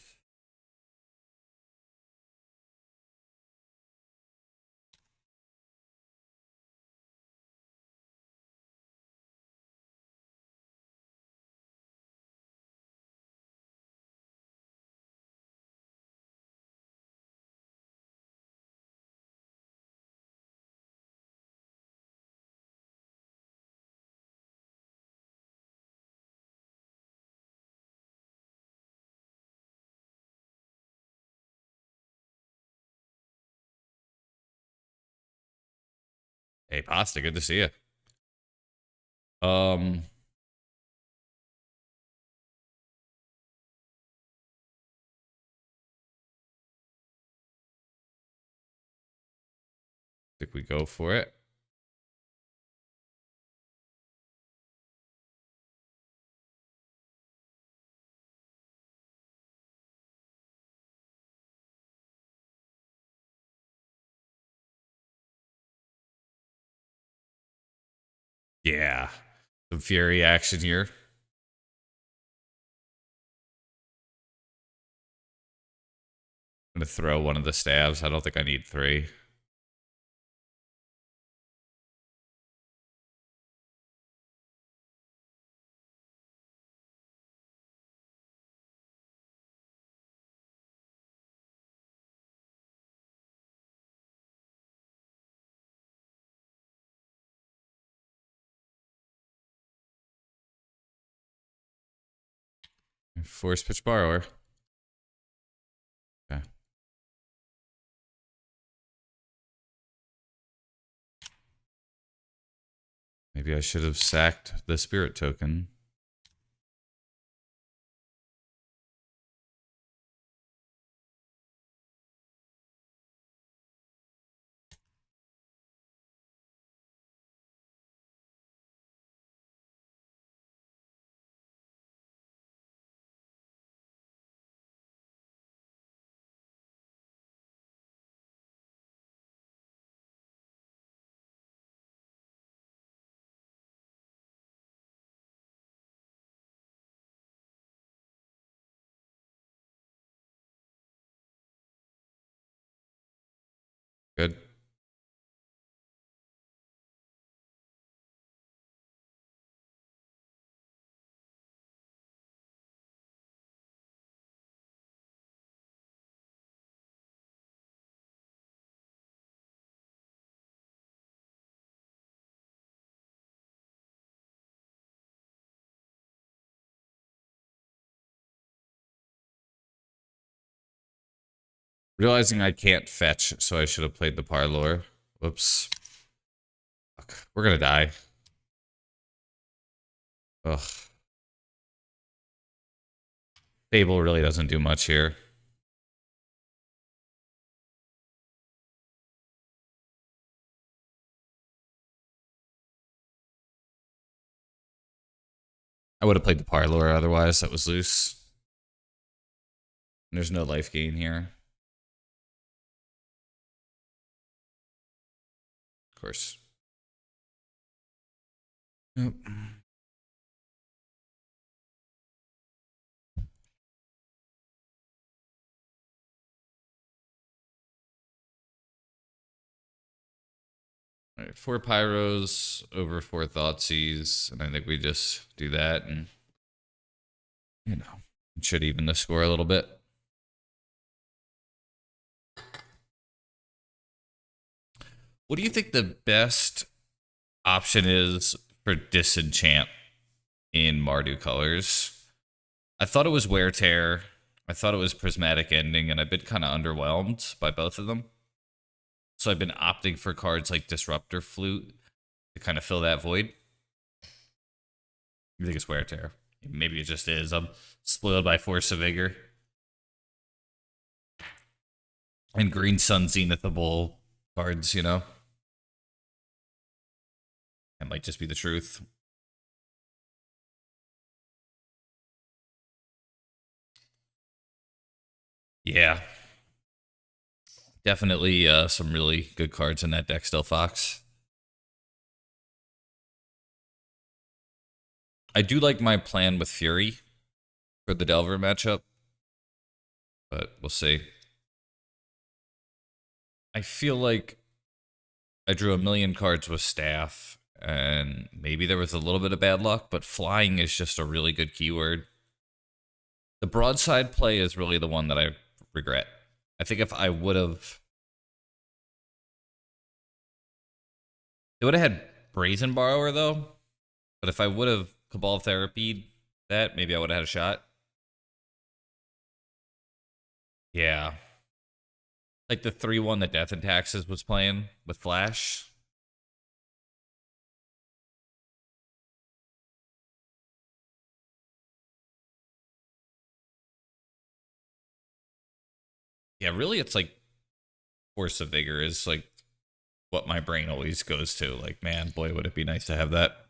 Hey, Pasta, good to see you. Um, think we go for it. Yeah. Some Fury action here. I'm going to throw one of the stabs. I don't think I need 3. Force Pitch Borrower. Okay. Maybe I should have sacked the Spirit Token. Good. Realizing I can't fetch, so I should have played the Parlor. Whoops. Fuck. We're gonna die. Ugh. Fable really doesn't do much here. I would have played the Parlor otherwise. That was loose. There's no life gain here. Of course. Yep. All right, 4 Pyros over 4 Thoughtseize, and I think we just do that, and it should even the score a little bit. What do you think the best option is for disenchant in Mardu colors? I thought it was Wear Tear. I thought it was Prismatic Ending, and I've been kind of underwhelmed by both of them. So I've been opting for cards like Disruptor Flute to kind of fill that void. You think it's Wear Tear? Maybe it just is. I'm spoiled by Force of Vigor. And Green Sun Zenithable cards, It might just be the truth. Yeah. Definitely some really good cards in that deck still, Fox. I do like my plan with Fury for the Delver matchup, but we'll see. I feel like I drew a million cards with Staff, and maybe there was a little bit of bad luck, but flying is just a really good keyword. The broadside play is really the one that I regret. I think if I would have... They would have had Brazen Borrower, though. But if I would have Cabal Therapied that, maybe I would have had a shot. Yeah. Like the 3-1 that Death and Taxes was playing with Flash. Yeah, really, it's like Force of Vigor is like what my brain always goes to. Like, man, boy, would it be nice to have that.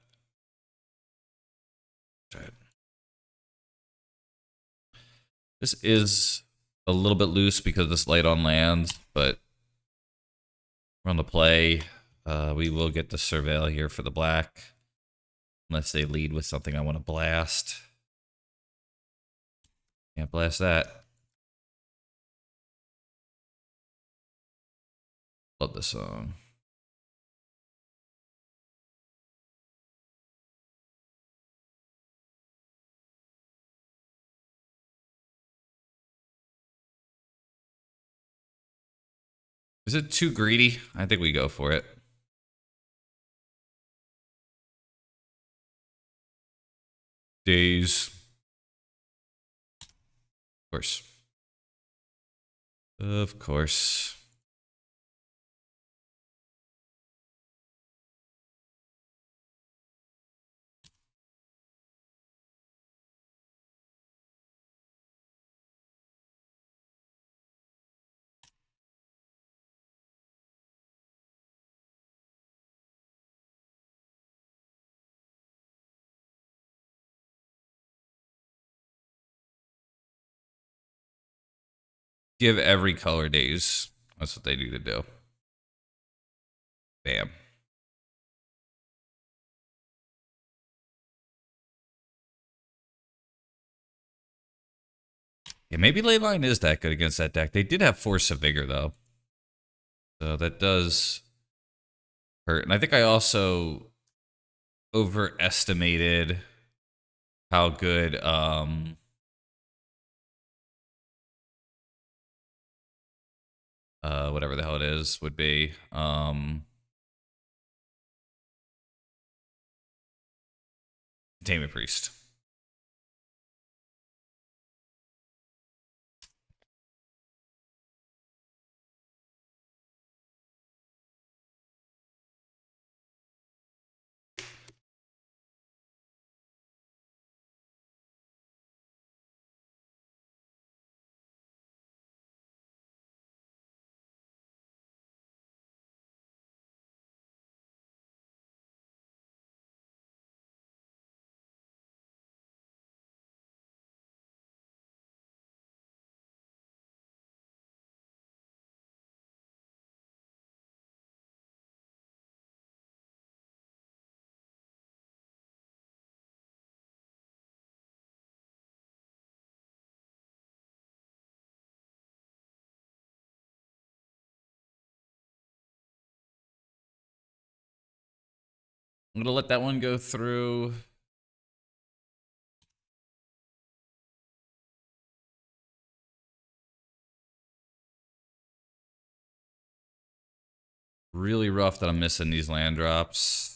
This is a little bit loose because it's light on lands, but we're on the play. We will get the Surveil here for the black. Unless they lead with something I want to blast. Can't blast that. Love this song. Is it too greedy? I think we go for it. Days. Of course. Of course. Give every color days. That's what they need to do. Bam. Yeah, maybe Leyline is that good against that deck. They did have Force of Vigor, though. So that does hurt. And I think I also overestimated how good whatever the hell it is would be. Containment Priest. I'm gonna let that one go through. Really rough that I'm missing these land drops.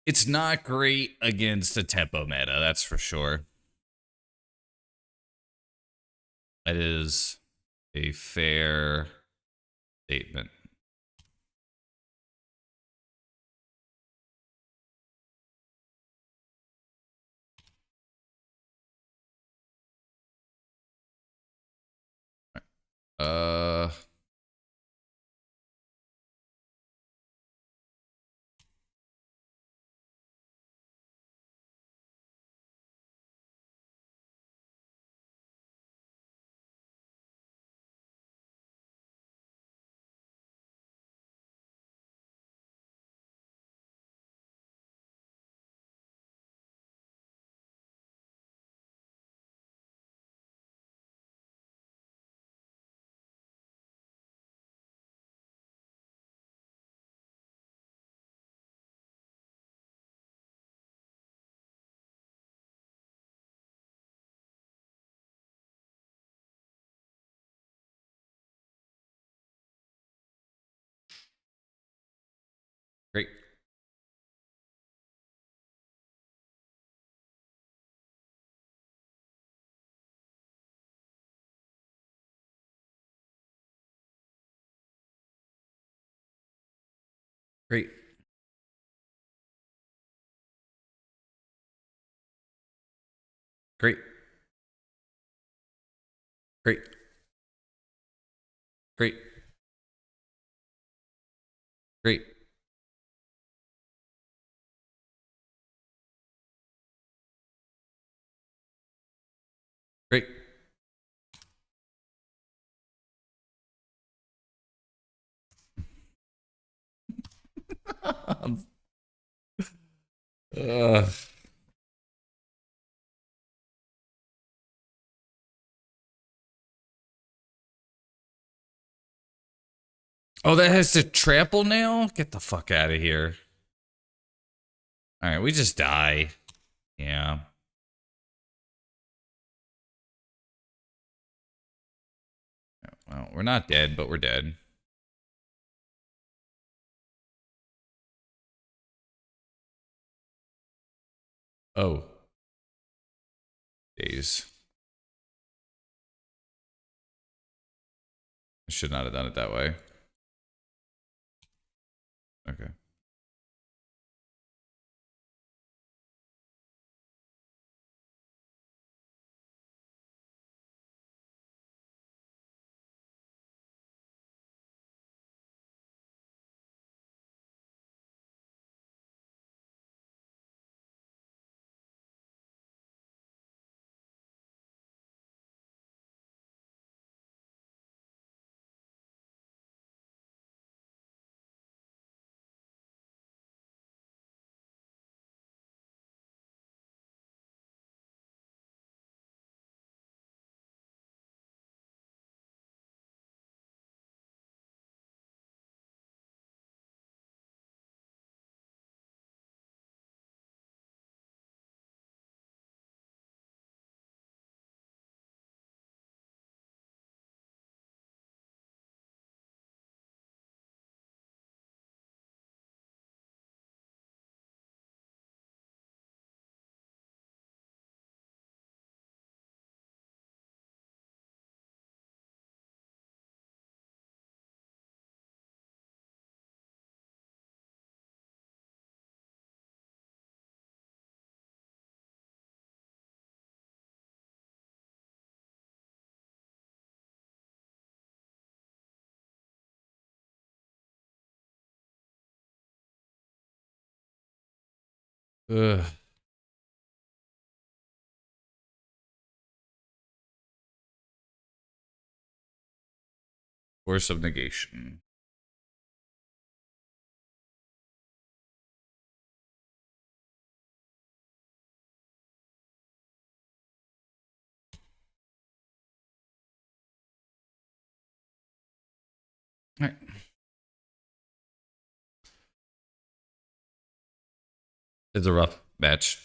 It's not great against a tempo meta, that's for sure. That is a fair statement. Uh, great. Great. Great. Great. Great. Great. Great. uh, oh, that has to trample now? Get the fuck out of here. All right, we just die. Yeah. Well, we're not dead, but we're dead. Oh. Days. I should not have done it that way. Okay. Ugh. Force of negation. All right. It's a rough match.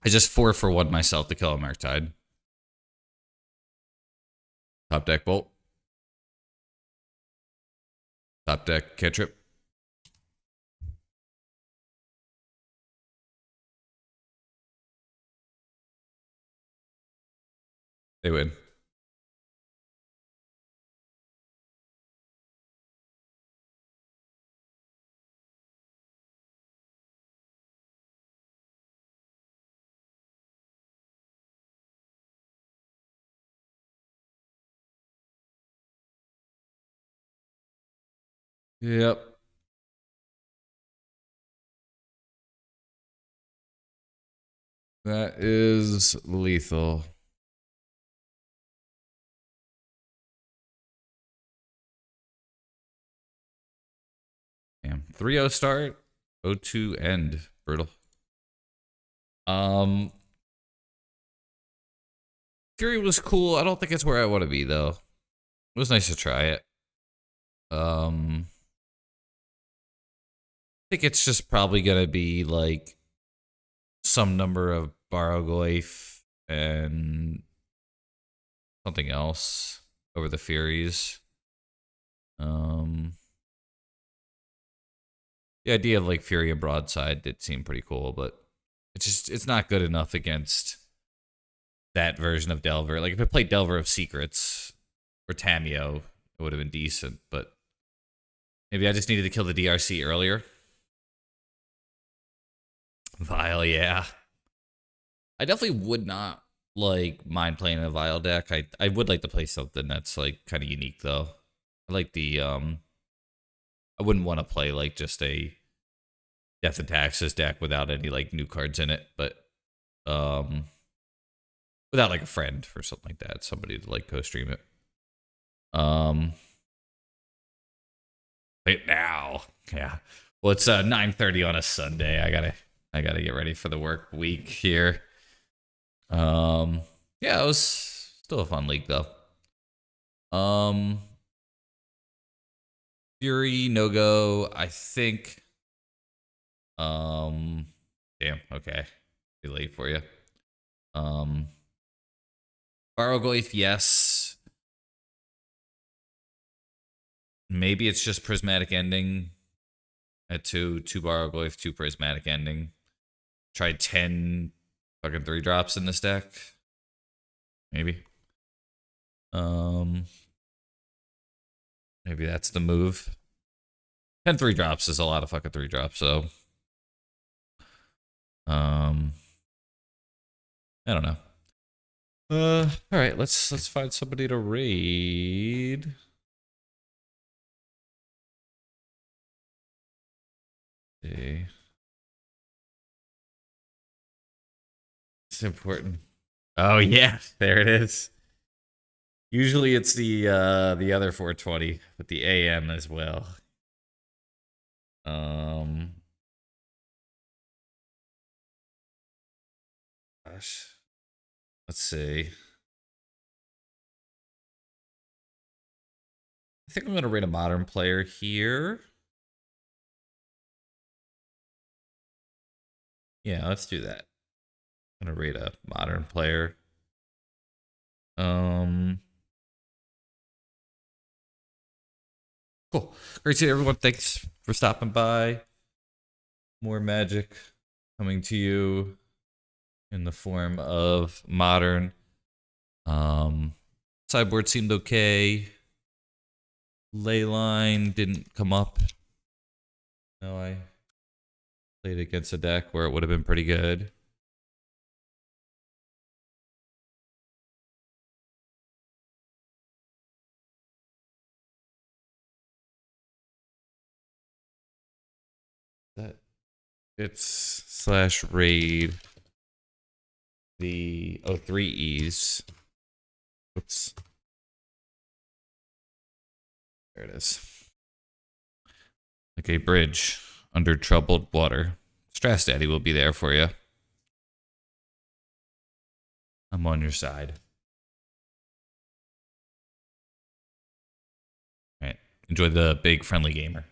I just 4-for-1 myself to kill a Murktide. Top deck bolt. Top deck cantrip. They win. Yep. That is lethal. Damn. 3-0 start. 0-2 end. Brutal. Fury was cool. I don't think it's where I want to be though. It was nice to try it. I think it's just probably gonna be like some number of Bargoyf and something else over the Furies. The idea of like Fury and Broadside did seem pretty cool, but it's not good enough against that version of Delver. Like if I played Delver of Secrets or Tamio, it would have been decent, but maybe I just needed to kill the DRC earlier. Vile, yeah. I definitely would not like mind playing a Vile deck. I would like to play something that's like kind of unique though. I like the I wouldn't want to play like just a Death and Taxes deck without any like new cards in it, but um without like a friend or something like that, somebody to like co-stream it. Wait now. Yeah. Well, it's 9:30 on a Sunday. I gotta get ready for the work week here. Yeah, it was still a fun league though. Um Fury, no go. I think damn, okay. Too late for you. Um Baroglyph, yes. Maybe it's just prismatic ending at two Baroglyph, two prismatic ending. Tried 10 fucking 3-drops in this deck. Maybe. Um Maybe that's the move. 10 3-drops is a lot of fucking 3-drops, so um I don't know. All right, let's find somebody to raid. See. It's important. Oh yeah, there it is. Usually it's the other 420, but the AM as well. Um Gosh. Let's see. I think I'm gonna rate a modern player here. Yeah, let's do that. I'm gonna rate a modern player. Um Cool. Great to see everyone. Thanks for stopping by. More magic coming to you in the form of modern. Sideboard seemed okay. Leyline didn't come up. No, I played against a deck where it would have been pretty good. That It's slash raid the 03Es. Oops. There it is. Like a bridge under troubled water. Stress Daddy will be there for you. I'm on your side. All right. Enjoy the big friendly gamer.